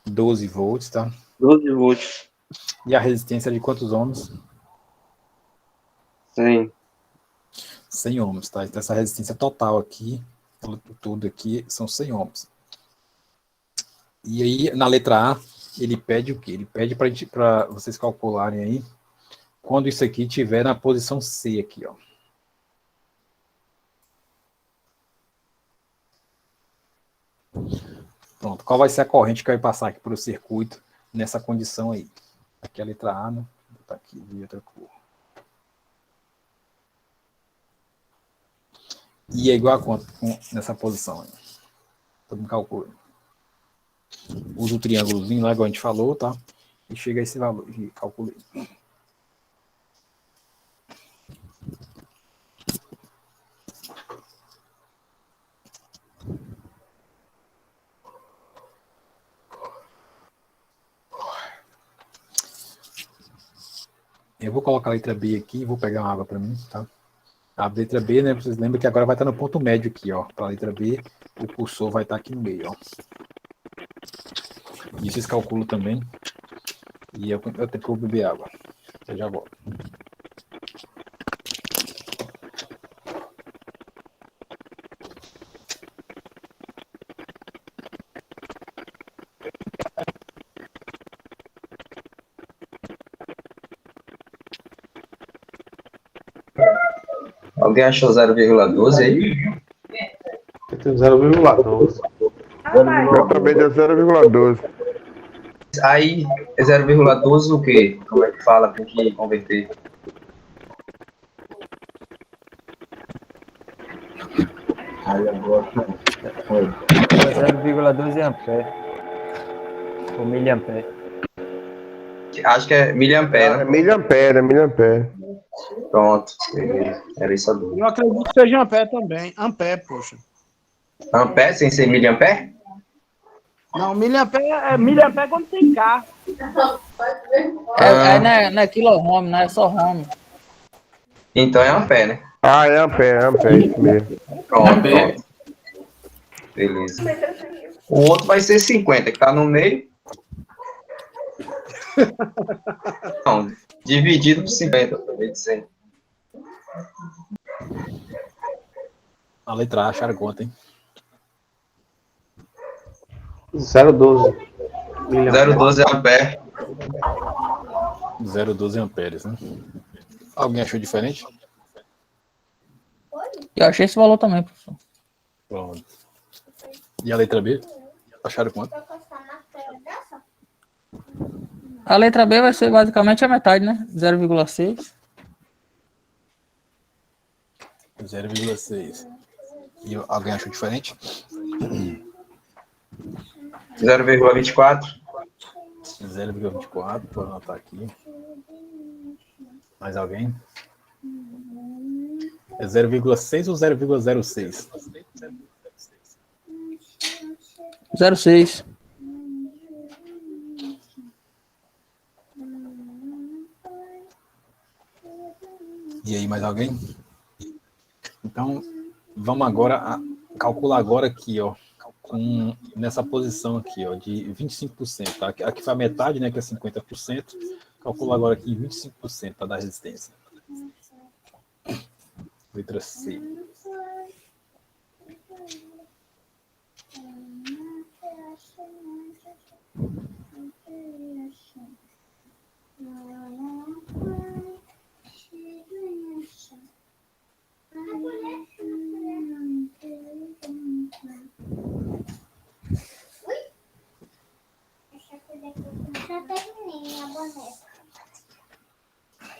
12 volts, tá? 12 volts. E a resistência era de quantos ohms? 100 ohms, tá? Então, essa resistência total aqui, tudo aqui, são 100 ohms. E aí, na letra A, ele pede o quê? Ele pede para vocês calcularem aí quando isso aqui estiver na posição C aqui, ó. Pronto. Qual vai ser a corrente que vai passar aqui por o circuito nessa condição aí? Aqui a letra A, né? Vou botar aqui de outra cor. E é igual a quanto nessa posição aí? Todo mundo calcula. Usa o triângulozinho lá, igual a gente falou, tá? E chega a esse valor. E calculei. Eu vou colocar a letra B aqui e vou pegar uma água para mim, tá? A letra B, né? Vocês lembram que agora vai estar no ponto médio aqui, ó. Para a letra B, o cursor vai estar aqui no meio, ó. E vocês calculam também. E eu tenho que beber água. Eu já volto. Alguém achou 0,12 aí? Eu tenho 0,12. Eu também deu 0,12. Aí é 0,12 o quê? Como é que fala? Tem que converter. Aí agora. 0,12 ampere. Ou miliampere. Acho que é miliampere, né? É miliampere. Pronto. Beleza. Era isso a dúvida. Eu acredito que seja ampere também. Ampere, poxa. Ampere sem ser miliampere? Não, miliampere quando tem K. Não é quilo-ohm, não é só ohm. Então é ampere, né? Ah, é ampere, isso mesmo. Pronto. Beleza. O outro vai ser 50, que tá no meio. Não, dividido por 50, eu acabei de dizer. A letra A, acharam quanto, hein? 0,12. 0,12 ampere. 0,12 amperes, né? Alguém achou diferente? Eu achei esse valor também, professor. Pronto. E a letra B? Acharam quanto? A letra B vai ser basicamente a metade, né? 0,6. 0,6. E alguém achou diferente? 0,24. 0,24, vou anotar aqui. Mais alguém? É 0,6 ou 0,06? 0,6. E aí, mais alguém? Então, vamos agora calcular agora aqui, ó, nessa posição aqui, ó, de 25%. Tá? Aqui foi a metade, né, que é 50%. Calcula agora aqui 25%, para dar resistência. Letra C. Já terminei a boneca.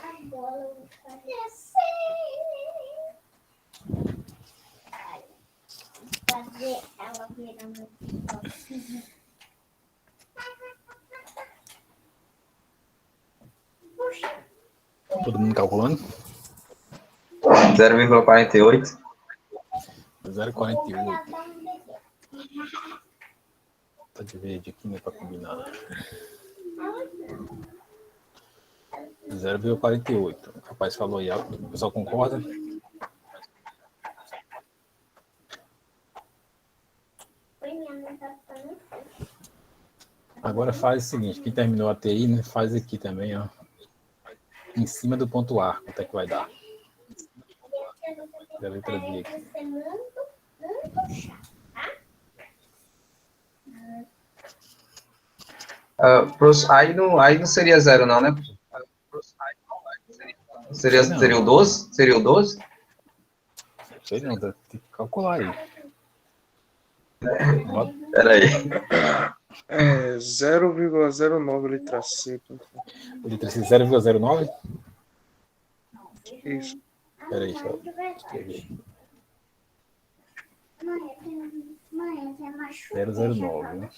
Agora eu vou fazer ela virar meu copo. Todo mundo calculando? 0,48. 0,48. Tá de verde aqui, né, para combinar. 0,48. O rapaz falou aí, o pessoal concorda? Agora faz o seguinte, quem terminou a TI, né, faz aqui também, ó. Em cima do ponto A, quanto é que vai dar? Da letra B aqui. Aí não seria 0 não, né? Seria o 12? Seria o 12? Sei não, tem que calcular aí. Peraí. 0,09 letra C. Letra C, 0,09? Isso. Peraí, deixa eu escrever. Mãe, você machuca. 0,09, né?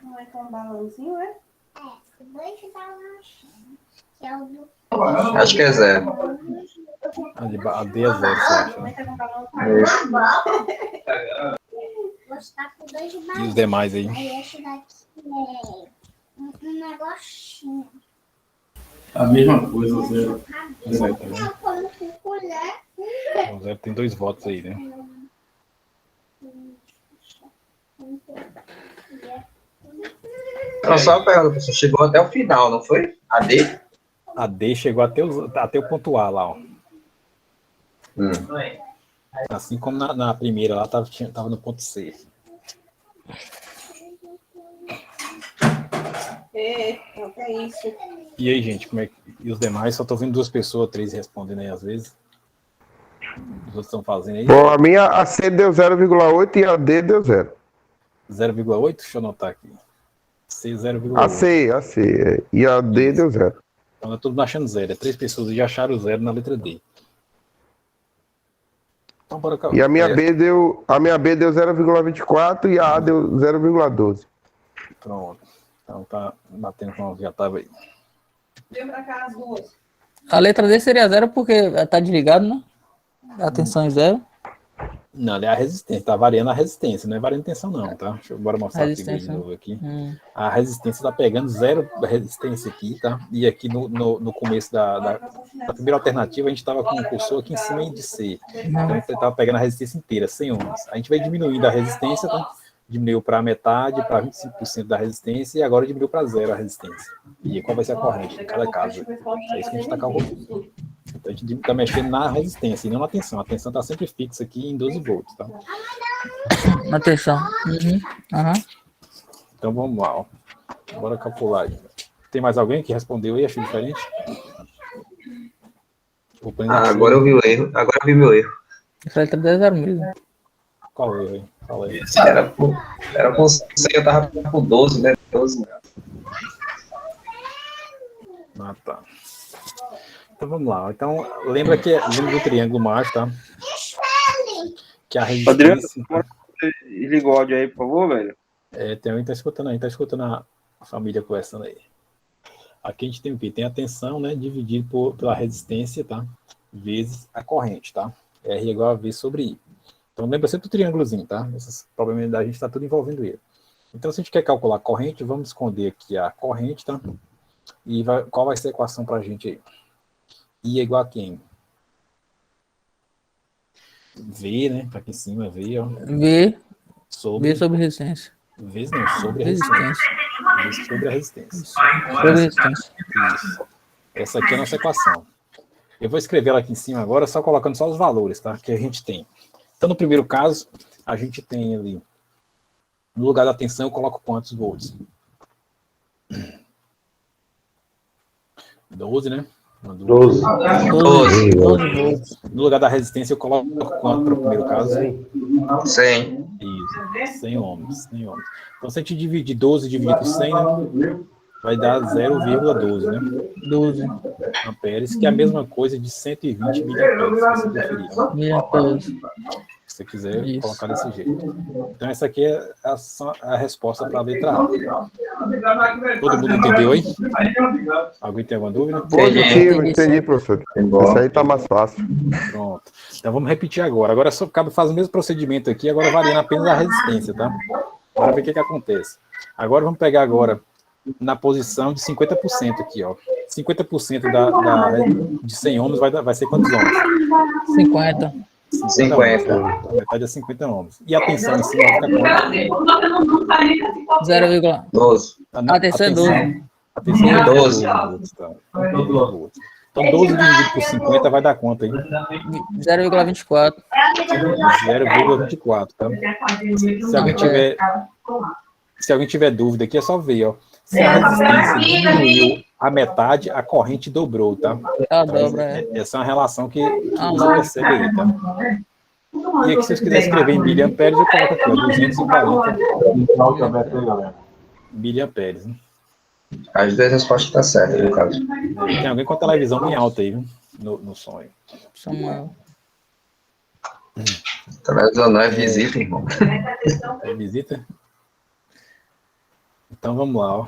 Não é com um balãozinho, é? É, 2 balãozinhos. Que é o do... Acho que é 0. A D é 0, você acha, né? Você tá com 2 balões. E os demais aí? Aí esse daqui é um negocinho. A mesma coisa, 0. Zero também. Não, como com colher. Então, 0 tem 2 votos aí, né? Então, só uma pergunta, professor. Chegou até o final, não foi? A D? A D chegou até o ponto A lá, ó. Assim como na primeira lá, tava no ponto C. O que é isso? E aí, gente, como é que... E os demais? Só tô vendo 2 pessoas, 3 respondendo aí às vezes. Os outros estão fazendo aí. Bom, a minha a C deu 0,8 e a D deu 0. 0,8? Deixa eu anotar aqui. C, 0,8. A C. E a D deu 0. Então, todo mundo achando 0. 3 pessoas já acharam 0 na letra D. Então, bora cá. E a minha B deu 0,24 e a A deu 0,12. Pronto. Então tá batendo com já tava aí. Vem pra cá as duas. A letra D seria 0 porque tá desligado, né? A tensão é 0. Não, ali é a resistência, tá variando a resistência, não é variando tensão não, tá? Deixa eu bora mostrar aqui de novo aqui. A resistência tá pegando 0 resistência aqui, tá? E aqui no começo da primeira alternativa a gente tava com o cursor aqui em cima de C. Então a gente tava pegando a resistência inteira, 100 ohms. A gente vai diminuindo a resistência, tá? Diminuiu para metade, para 25% da resistência e agora diminuiu para 0 a resistência. E qual vai ser a corrente em cada caso? É isso que a gente está calculando. Então a gente está mexendo na resistência e não na tensão. A tensão está sempre fixa aqui em 12 volts, tá? Na tensão. Então vamos lá, ó. Bora calcular aí. Tem mais alguém que respondeu aí? Achou diferente? Agora eu vi o erro. Agora eu vi meu erro. Essa letra D é 0 mesmo. Qual erro aí? Fala aí. Era com 100, eu tava com 12, né? 12. Ah, tá. Então vamos lá. Então, lembra do triângulo mágico, tá? Que a resistência... Adriano, você liga o áudio aí, por favor, velho? Tem alguém que tá escutando aí, tá escutando a família conversando aí. Aqui a gente tem o quê? Tem a tensão, né? Dividido pela resistência, tá? Vezes a corrente, tá? R igual a V sobre I. Então lembra sempre do triângulozinho, tá? Essas probabilidades a gente está tudo envolvendo ele. Então se a gente quer calcular a corrente, vamos esconder aqui a corrente, tá? E qual vai ser a equação para a gente aí? I é igual a quem? V, né? Tá aqui em cima, V, ó. V sobre resistência. V não, sobre a resistência. V sobre a resistência. Sobre a resistência. Isso. Essa aqui é a nossa equação. Eu vou escrever ela aqui em cima agora, só colocando só os valores, tá? Que a gente tem. Então, no primeiro caso, a gente tem ali, no lugar da tensão, eu coloco quantos volts? 12, né? 12 volts. No lugar da resistência, eu coloco quanto para o primeiro caso? 100. Isso, 100 ohms. Então, se a gente dividir 12 dividido por 100, né? Vai dar 0,12, né? 12 amperes, que é a mesma coisa de 120 miliamperes, se você preferir. Miliamperes. Se você quiser colocar desse jeito. Então, essa aqui é a resposta para a letra A. Todo mundo entendeu aí? Alguém tem alguma dúvida? Entendi, professor. Isso aí tá mais fácil. Pronto. Então, vamos repetir agora. Agora, só cabe fazer o mesmo procedimento aqui, agora variando apenas a resistência, tá? Bora ver o que acontece. Agora, vamos pegar agora na posição de 50% aqui, ó. 50% de 100 ohms vai ser quantos ohms? 50. 50. Metade é 50 ohms. E a tensão em cima vai ficar quanto? 0,12. A tensão é 12. A tensão é 12. Tá. Então, 12 dividido por 50 vai dar quanto aí? 0,24. 0,24, tá? Se alguém tiver dúvida aqui, é só ver, ó. Se a resistência diminuiu a metade, a corrente dobrou, tá? Ah, Então, dobra, é. essa é uma relação que Ah, você percebe aí, tá? E aqui, se vocês quiserem escrever em miliamperes, eu coloco aqui, ó, 240 miliamperes. Né? As duas respostas estão certas, no caso. Tem alguém com a televisão bem alta aí, viu? No sonho. Samuel. Televisão não é visita, irmão. É visita? Então vamos lá, ó.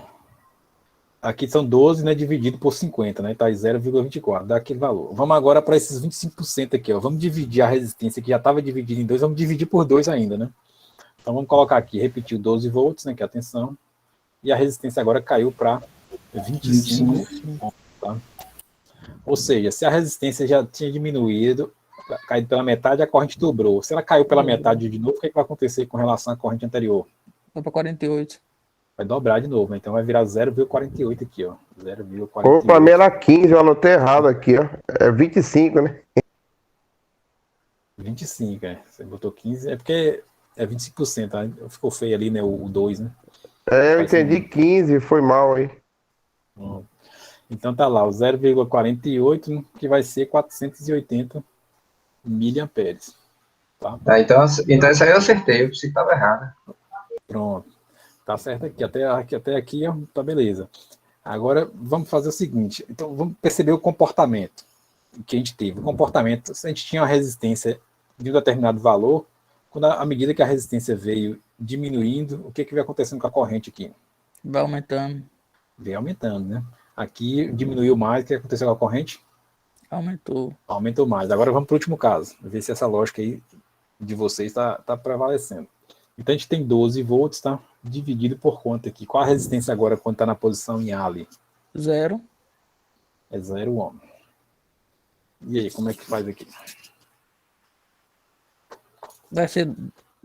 Aqui são 12, né, dividido por 50, né? Tá em 0,24, dá aquele valor. Vamos agora para esses 25% aqui, ó. Vamos dividir a resistência que já estava dividida em 2, vamos dividir por 2 ainda, né? Então vamos colocar aqui, repetiu 12 volts, né, que é a tensão. E a resistência agora caiu para 25, tá? Ou seja, se a resistência já tinha diminuído, caído pela metade, a corrente dobrou. Se ela caiu pela metade de novo, o que vai acontecer com relação à corrente anterior? Vai para 48. Vai dobrar de novo, né? Então vai virar 0,48 aqui, ó. 0,48. Pô, pra mim era 15, eu anotei errado aqui, ó. É 25, né? 25, é. Você botou 15, é porque é 25%, né? Ficou feio ali, né? O 2, né? É, eu entendi 15, foi mal aí. Então tá lá, o 0,48, que vai ser 480 miliamperes. Tá? Então isso aí eu acertei, eu pensei que estava errado. Pronto. Tá certo aqui. Até aqui tá beleza. Agora vamos fazer o seguinte. Então vamos perceber o comportamento que a gente teve. O comportamento, se a gente tinha uma resistência de um determinado valor, quando à medida que a resistência veio diminuindo, o que vai acontecendo com a corrente aqui? Vai aumentando. Veio aumentando, né? Aqui diminuiu mais, o que aconteceu com a corrente? Aumentou. Aumentou mais. Agora vamos para o último caso, ver se essa lógica aí de vocês está prevalecendo. Então a gente tem 12 volts, tá? Dividido por quanto aqui? Qual a resistência agora quando está na posição em A ali? 0. É 0 ohm. E aí, como é que faz aqui? Vai ser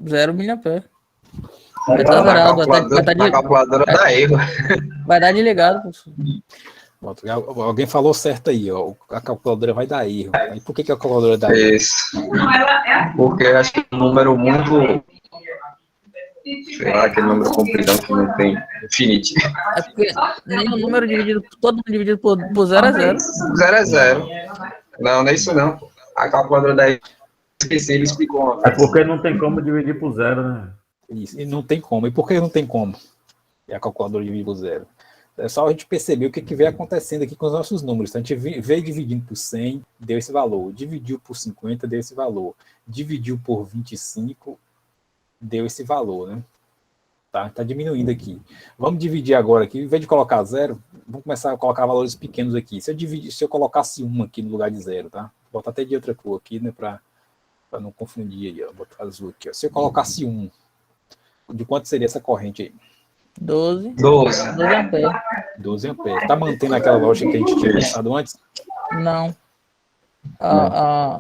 0 miliampere. Vai estar zerado. A calculadora dá erro. Vai dar desligado, professor. Alguém falou certo aí, ó. A calculadora vai dar erro. E por que a calculadora dá erro? Isso. Porque eu acho que é um número muito... Sei lá, aquele número compridão que não tem infinito. É porque nenhum número dividido, todo mundo dividido por 0 é 0. 0 é 0. Não é isso não. A calculadora daí, esqueci, ele explicou. É porque não tem como dividir por 0, né? Isso, e não tem como. E por que não tem como? É a calculadora divide por 0. É só a gente perceber o que vem acontecendo aqui com os nossos números. Então, a gente veio dividindo por 100, deu esse valor. Dividiu por 50, deu esse valor. Dividiu por 25, deu esse valor, né? Tá diminuindo aqui. Vamos dividir agora aqui. Em vez de colocar 0, vamos começar a colocar valores pequenos aqui. Se eu colocasse 1 aqui no lugar de 0, tá? Vou botar até de outra cor aqui, né? Para não confundir aí, ó. Vou botar azul aqui, ó. Se eu colocasse 1, de quanto seria essa corrente aí? 12 amperes. 12 amperes. Tá mantendo aquela lógica que a gente tinha pensado antes? Não.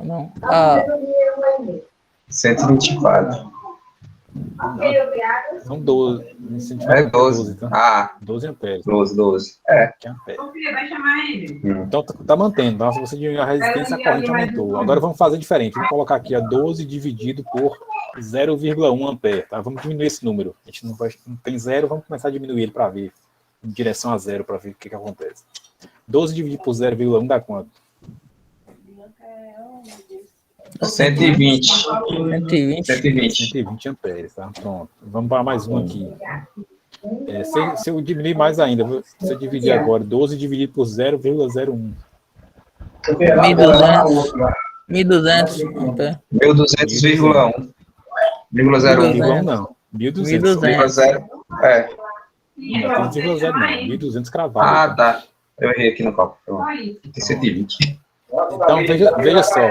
Não. 124. São 12. É 12. Tá? 12 amperes. 12. É. Então tá mantendo. Tá? Se você diminuir a resistência, a corrente aumentou. Agora vamos fazer diferente. Vamos colocar aqui a 12 dividido por 0,1 ampere. Tá? Vamos diminuir esse número. A gente não tem 0, vamos começar a diminuir ele para ver. Em direção a 0, para ver o que acontece. 12 dividido por 0,1 dá quanto? 120. 120 amperes, tá? Pronto. Vamos para mais um aqui. Se eu diminuir mais ainda, se eu dividir agora 12 dividido por 0,01. 1.200 amperes. 1.200,1. 0,01 não. 1.200. É. Não tem 0,0 não. 1.200 cravado. Ah, tá. Eu errei aqui no cálculo. Tem 120. Então, veja só.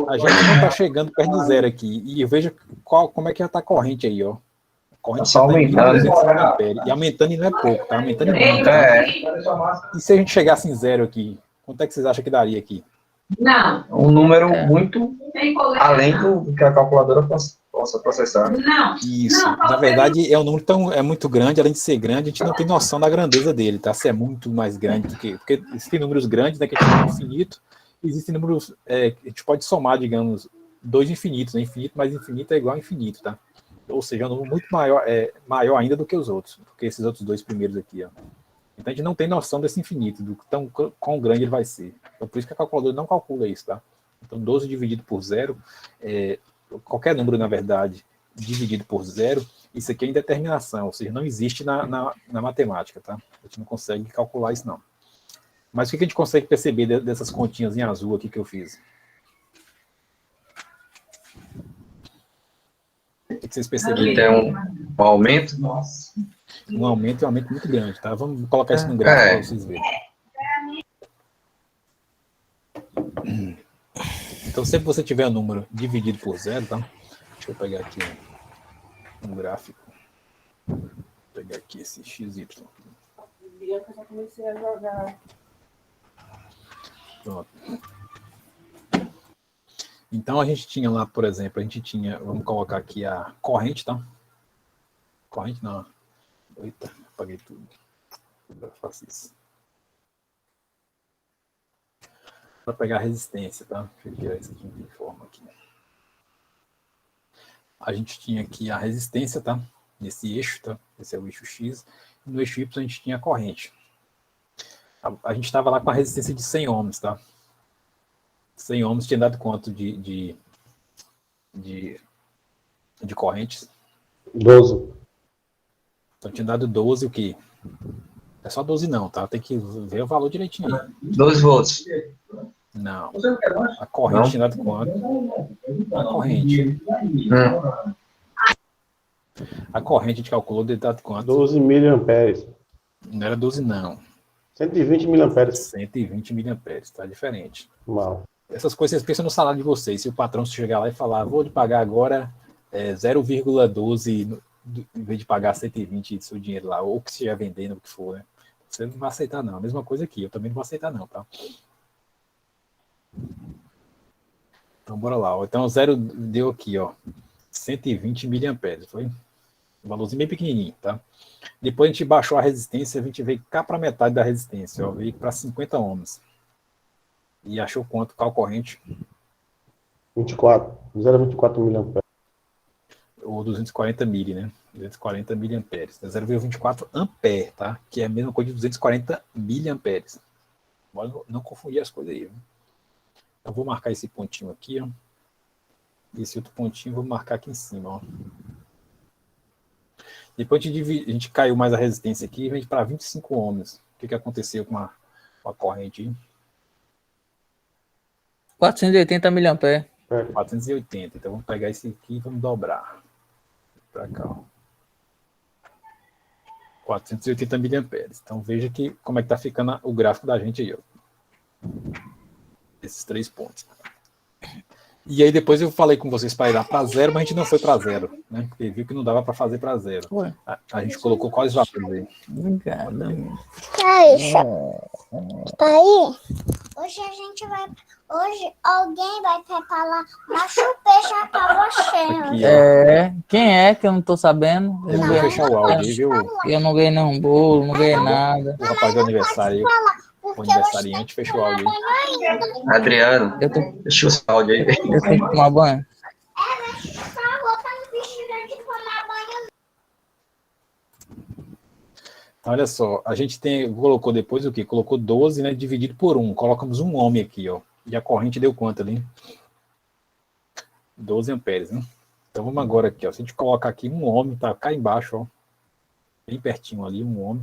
A gente não está chegando perto de 0 aqui. E veja como é que já está a corrente aí, ó. A corrente só aumentando. E aumentando e não é pouco, tá? Aumentando muito. E se a gente chegasse em 0 aqui, quanto é que vocês acham que daria aqui? Não. Um número muito além do que a calculadora possa processar. Isso. Na verdade, é um número muito grande, além de ser grande, a gente não tem noção da grandeza dele, tá? Se é muito mais grande do que... Porque existem números grandes, né, que a gente tem infinito, existem números que a gente pode somar, digamos, 2 infinitos, né? Infinito mais infinito é igual a infinito, tá? Ou seja, é um número muito maior ainda do que os outros, do que esses outros 2 primeiros aqui, ó. Então a gente não tem noção desse infinito, do quão grande ele vai ser. Então por isso que a calculadora não calcula isso, tá? Então 12 dividido por 0, qualquer número, na verdade, dividido por 0, isso aqui é indeterminação, ou seja, não existe na matemática, tá? A gente não consegue calcular isso, não. Mas o que a gente consegue perceber dessas continhas em azul aqui que eu fiz? O que vocês perceberam? Tem um aumento? Um aumento muito grande, tá? Vamos colocar isso no gráfico para vocês verem. Então, sempre que você tiver um número dividido por 0, tá? Deixa eu pegar aqui um gráfico. Vou pegar aqui esse XY. Eu já comecei a jogar. Pronto. Então, a gente tinha lá, por exemplo, vamos colocar aqui a corrente, tá? Corrente não. Eita, apaguei tudo. Eu faço isso. Para pegar a resistência, tá? Deixa eu tirar isso aqui de forma aqui. A gente tinha aqui a resistência, tá? Nesse eixo, tá? Esse é o eixo X. E no eixo Y a gente tinha a corrente. A gente estava lá com a resistência de 100 ohms, tá? 100 ohms tinha dado quanto de correntes? 12. Então tinha dado 12 o quê? É só 12 não, tá? Tem que ver o valor direitinho aí. 12 volts. Não. A corrente tinha dado quanto? A corrente. A corrente a gente calculou de dado quanto? 12 miliamperes. Não era 12 não. 120 miliamperes. 120 miliamperes, tá diferente. Mal. Essas coisas vocês pensam no salário de vocês. Se o patrão chegar lá e falar, vou lhe pagar agora 0,12, em vez de pagar 120 do seu dinheiro lá, ou que estiver vendendo, o que for, né? Você não vai aceitar, não. A mesma coisa aqui, eu também não vou aceitar, não, tá? Então, bora lá. Ó. Então, o zero deu aqui, ó, 120 miliamperes, foi? Um valorzinho bem pequenininho, tá? Depois a gente baixou a resistência, a gente veio cá para metade da resistência, ó, veio para 50 ohms. E achou quanto? Qual corrente? 24. 0,24 miliamperes. Ou 240 mili, né? 240 miliamperes. 0,24 ampere, tá? Que é a mesma coisa de 240 miliamperes. Pode não confundir as coisas aí. Viu? Então, vou marcar esse pontinho aqui, ó. E esse outro pontinho vou marcar aqui em cima, ó. Depois a gente caiu mais a resistência aqui e vem para 25 ohms. O que aconteceu com a corrente aí? 480 miliamperes. 480. Então, vamos pegar esse aqui e vamos dobrar. Para cá, ó. 480 miliamperes. Então, veja que como é que tá ficando o gráfico da gente aí, ó. Esses 3 pontos. E aí depois eu falei com vocês para ir lá para 0, mas a gente não foi para 0, né? Porque viu que não dava para fazer para 0. A gente colocou quais valores aí? Obrigado. Tá aí? Hoje a gente vai. Hoje alguém vai preparar uma chupecha pra você. Aqui, quem é que eu não tô sabendo? Eu vou fechar o áudio aí, viu? Eu não ganhei nenhum bolo, não ganhei nada. O rapaz do aniversário aí, o aniversariante fechou o áudio aí. Adriano, deixa o áudio aí. Eu tenho que tomar banho. Olha só, a gente colocou depois o quê? Colocou 12, né, dividido por 1. Colocamos um ohm aqui, ó. E a corrente deu quanto ali? 12 amperes, né? Então vamos agora aqui, ó. Se a gente colocar aqui um ohm, tá cá embaixo, ó. Bem pertinho ali, um ohm.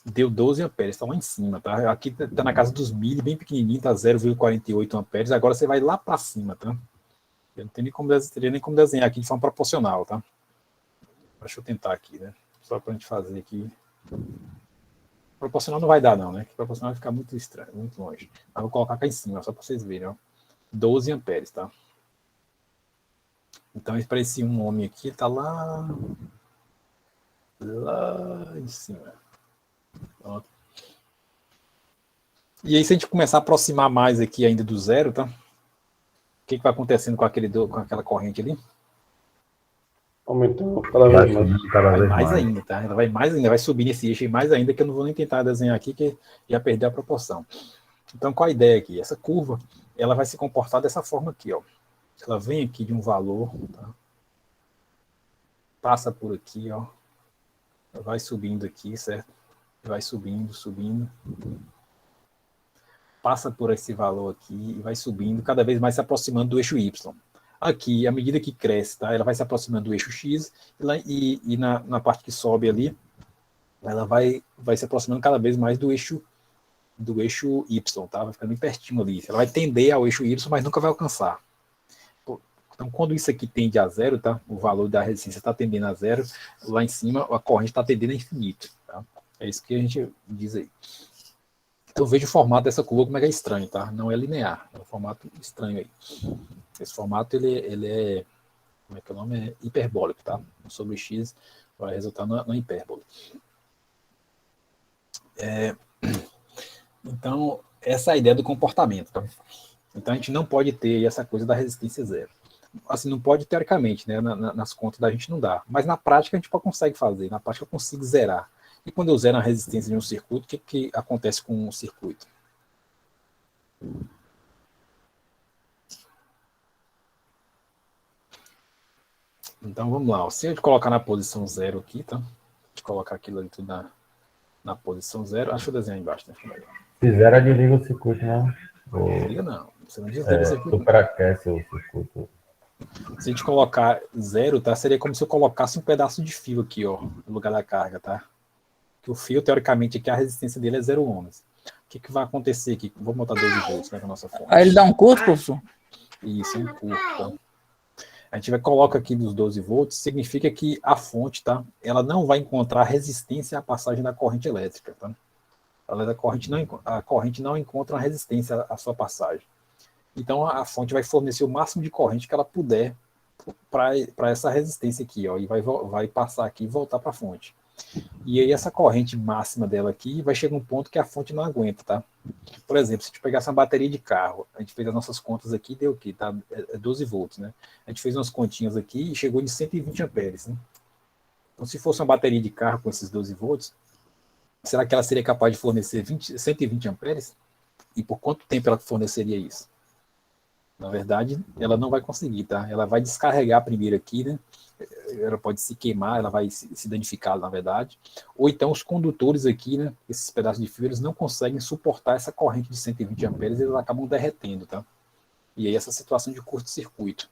Deu 12 amperes, tá lá em cima, tá? Aqui tá na casa dos 1000, bem pequenininho, tá 0,48 amperes. Agora você vai lá para cima, tá? Eu não teria nem como desenhar aqui de forma proporcional, tá? Deixa eu tentar aqui, né? Só pra gente fazer aqui. Proporcional não vai dar, não, né? Proporcional vai ficar muito estranho, muito longe. Mas vou colocar cá em cima, só para vocês verem, ó. 12 amperes, tá? Então, para esse um ohm aqui, tá lá em cima. Pronto. E aí, se a gente começar a aproximar mais aqui ainda do zero, tá? O que vai acontecendo com aquela corrente ali? Aumentando cada vez mais. Vai mais ainda, tá? Ela vai mais ainda, vai subir nesse eixo mais ainda, que eu não vou nem tentar desenhar aqui, que já perdeu a proporção. Então, qual a ideia aqui? Essa curva, ela vai se comportar dessa forma aqui, ó. Ela vem aqui de um valor, tá? Passa por aqui, ó. Vai subindo aqui, certo? vai subindo, subindo. Passa por esse valor aqui e vai subindo, cada vez mais se aproximando do eixo Y. Aqui, à medida que cresce, tá? Ela vai se aproximando do eixo X e na parte que sobe ali, ela vai se aproximando cada vez mais do eixo Y, tá? Vai ficando bem pertinho ali. Ela vai tender ao eixo Y, mas nunca vai alcançar. Então, quando isso aqui tende a zero, tá? O valor da resistência está tendendo a zero, lá em cima a corrente está tendendo a infinito, tá? É isso que a gente diz aí. Então, veja o formato dessa curva, como é que é estranho, tá? Não é linear, é um formato estranho aí. Esse formato, ele é, como é que é o nome? É hiperbólico, tá? Sobre x vai resultar na hipérbole. Então, essa é a ideia do comportamento, tá? Então, a gente não pode ter essa coisa da resistência zero. Assim, não pode teoricamente, né? Nas contas da gente não dá. Mas na prática a gente consegue fazer. Na prática eu consigo zerar. E quando eu zero a resistência de um circuito, o que acontece com o circuito? Então vamos lá. Se a gente colocar na posição zero aqui, tá? A gente colocar aquilo ali tudo na posição zero. Deixa eu desenhar embaixo, né? Se zero, desliga o circuito, não. Desliga não. Você não desliga o circuito. Superaquece o circuito. Se a gente colocar zero, tá? Seria como se eu colocasse um pedaço de fio aqui, ó, no lugar da carga, tá? Que o fio, teoricamente, aqui a resistência dele é 0 ohms. O que vai acontecer aqui? Vou botar 12 volts, né, com a nossa fonte. Aí ele dá um curto, professor? Isso, um curto, tá? A gente vai colocar aqui dos 12 volts, significa que a fonte, tá? Ela não vai encontrar resistência à passagem da corrente elétrica, tá? A corrente não encontra uma resistência à sua passagem. Então, a fonte vai fornecer o máximo de corrente que ela puder para essa resistência aqui, ó, e vai passar aqui e voltar para a fonte. E aí essa corrente máxima dela aqui vai chegar um ponto que a fonte não aguenta, tá? Por exemplo, se a gente pegasse uma bateria de carro, a gente fez as nossas contas aqui, deu o quê? Tá? 12 volts, né? A gente fez umas continhas aqui e chegou de 120 amperes, né? Então, se fosse uma bateria de carro com esses 12 volts, será que ela seria capaz de fornecer 120 amperes? E por quanto tempo ela forneceria isso? Na verdade, ela não vai conseguir, tá? Ela vai descarregar primeiro aqui, né? Ela pode se queimar, ela vai se danificar, na verdade. Ou então os condutores aqui, né? Esses pedaços de fio, eles não conseguem suportar essa corrente de 120 amperes, eles acabam derretendo, tá? E aí essa situação de curto-circuito.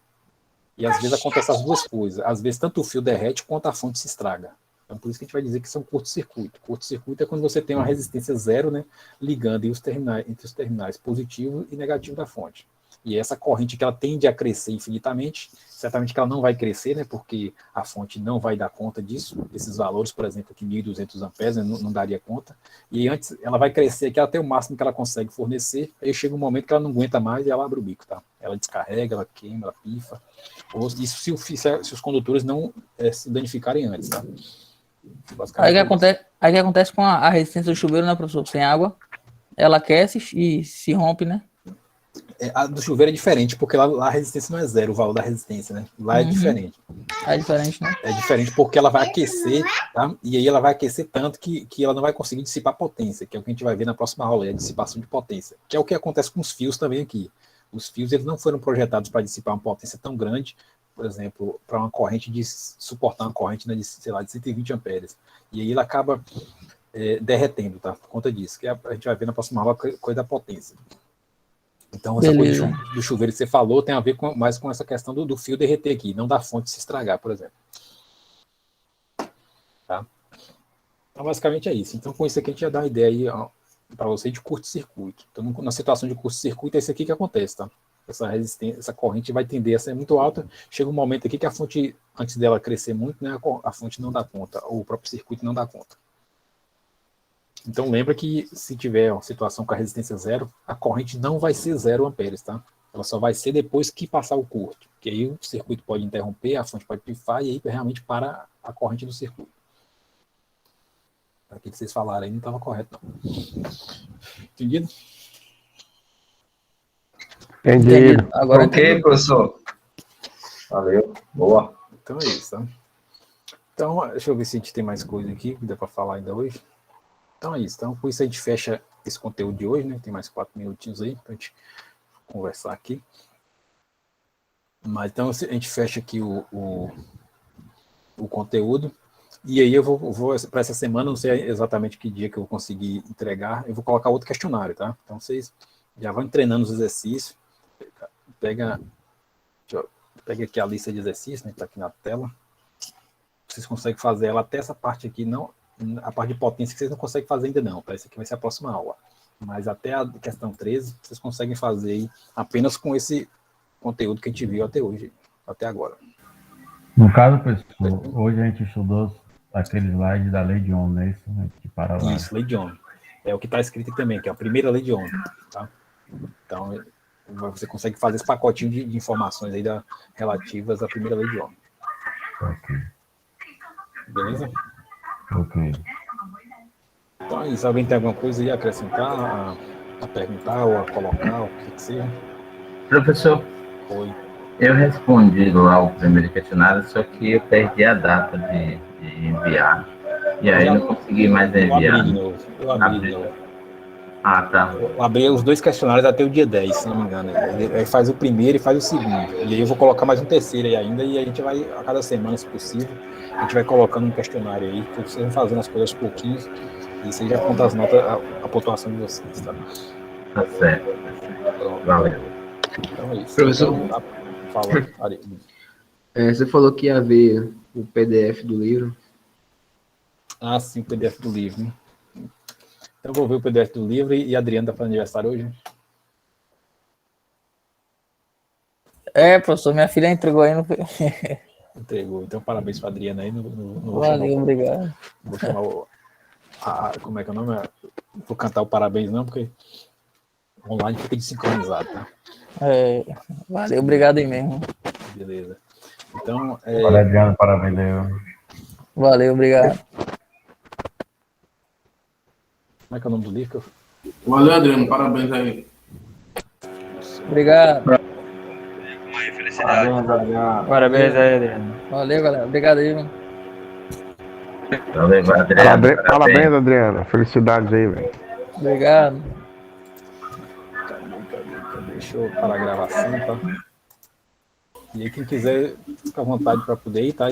E às vezes acontece as duas coisas. Às vezes tanto o fio derrete quanto a fonte se estraga. Então por isso que a gente vai dizer que isso é um curto-circuito. Curto-circuito é quando você tem uma resistência zero, né? Ligando entre os terminais positivo e negativo da fonte. E essa corrente que ela tende a crescer infinitamente, certamente que ela não vai crescer, né, porque a fonte não vai dar conta disso, esses valores, por exemplo, aqui 1.200 amperes, né, não daria conta, e antes ela vai crescer aqui até o máximo que ela consegue fornecer, aí chega um momento que ela não aguenta mais e ela abre o bico, tá? Ela descarrega, ela queima, ela pifa, isso se os condutores não se danificarem antes, tá? Aí que acontece com a resistência do chuveiro, né, professor? Sem água, ela aquece e se rompe, né? A do chuveiro é diferente, porque lá a resistência não é zero, o valor da resistência, né? Lá é diferente. É diferente, né? É diferente porque ela vai aquecer, tá? E aí ela vai aquecer tanto que ela não vai conseguir dissipar potência, que é o que a gente vai ver na próxima aula, é a dissipação de potência, que é o que acontece com os fios também aqui. Os fios, eles não foram projetados para dissipar uma potência tão grande, por exemplo, para uma corrente suportar uma corrente, né, de, sei lá, de 120 amperes. E aí ela acaba derretendo, tá? Por conta disso, que a gente vai ver na próxima aula coisa da potência. Então, essa coisa do chuveiro que você falou tem a ver mais com essa questão do fio derreter aqui, não da fonte se estragar, por exemplo. Tá? Então, basicamente é isso. Então, com isso aqui, a gente já dá uma ideia aí para você de curto-circuito. Então, na situação de curto-circuito, é isso aqui que acontece, tá? Essa resistência, essa corrente vai tender a ser muito alta. Chega um momento aqui que a fonte, antes dela crescer muito, né, a fonte não dá conta, ou o próprio circuito não dá conta. Então lembra que se tiver uma situação com a resistência zero, a corrente não vai ser 0 amperes, tá? Ela só vai ser depois que passar o curto, que aí o circuito pode interromper, a fonte pode pifar e aí realmente para a corrente do circuito. Aquilo que vocês falaram aí não estava correto, não. Entendido? Entendido. Agora ok, professor. Valeu. Boa. Então é isso, tá? Então, deixa eu ver se a gente tem mais coisa aqui que dá para falar ainda hoje. Então é isso. Então, com isso a gente fecha esse conteúdo de hoje, né? Tem mais 4 minutinhos aí para a gente conversar aqui. Mas então a gente fecha aqui o conteúdo. E aí eu vou para essa semana, não sei exatamente que dia que eu vou conseguir entregar, eu vou colocar outro questionário, tá? Então vocês já vão treinando os exercícios. Pega aqui a lista de exercícios, né, que tá aqui na tela. Vocês conseguem fazer ela até essa parte aqui, não, a parte de potência que vocês não conseguem fazer ainda não, tá? Isso aqui vai ser a próxima aula. Mas até a questão 13, vocês conseguem fazer aí apenas com esse conteúdo que a gente viu até hoje, até agora. No caso, pessoal, hoje a gente estudou aquele slide da lei de Ohm, né? Isso, lei de Ohm. É o que está escrito aqui também, que é a primeira lei de Ohm, tá? Então, você consegue fazer esse pacotinho de informações aí relativas à primeira lei de Ohm. Ok. Beleza? Ok. Então é isso. Alguém tem alguma coisa aí a acrescentar, a perguntar ou a colocar, o que seja? Professor, Oi. eu respondi lá o primeiro questionário, só que eu perdi a data de enviar. E aí não consegui mais enviar. Eu abri de novo. Ah, tá. Eu abri os 2 questionários até o dia 10, se não me engano. Aí faz o primeiro e faz o segundo. E aí eu vou colocar mais um terceiro aí ainda, e a gente vai, a cada semana, se possível, a gente vai colocando um questionário aí, que vocês vão fazendo as coisas aos pouquinhos, e isso aí já conta as notas, a pontuação de vocês, tá? Tá certo. Pronto. Valeu. Então é isso. Professor, então, fala, Ari. Você falou que ia ver o PDF do livro. Ah, sim, o PDF do livro, né? Então eu vou ver o PDF do livro e a Adriana tá fazendo aniversário hoje? Professor, minha filha entregou aí no... Entregou. Então parabéns pra Adriana aí. Não vou Valeu, chamar, obrigado. Vou chamar como é que é o nome? Vou cantar o parabéns não, porque online fica desincronizado, tá? Valeu, obrigado aí mesmo. Beleza. Então, Olha, Adriano, parabéns aí. Valeu, obrigado. Como é que é o nome do livro? Valeu, Adriano. Parabéns aí. Obrigado. Parabéns, Adriano. Parabéns aí, Adriano. Valeu, galera. Obrigado aí, mano. Valeu, Adriano. Parabéns, Adriano. Felicidades aí, velho. Obrigado. Cadê? Deixa eu parar a gravação, tá? E aí quem quiser, fica à vontade para poder ir, tá?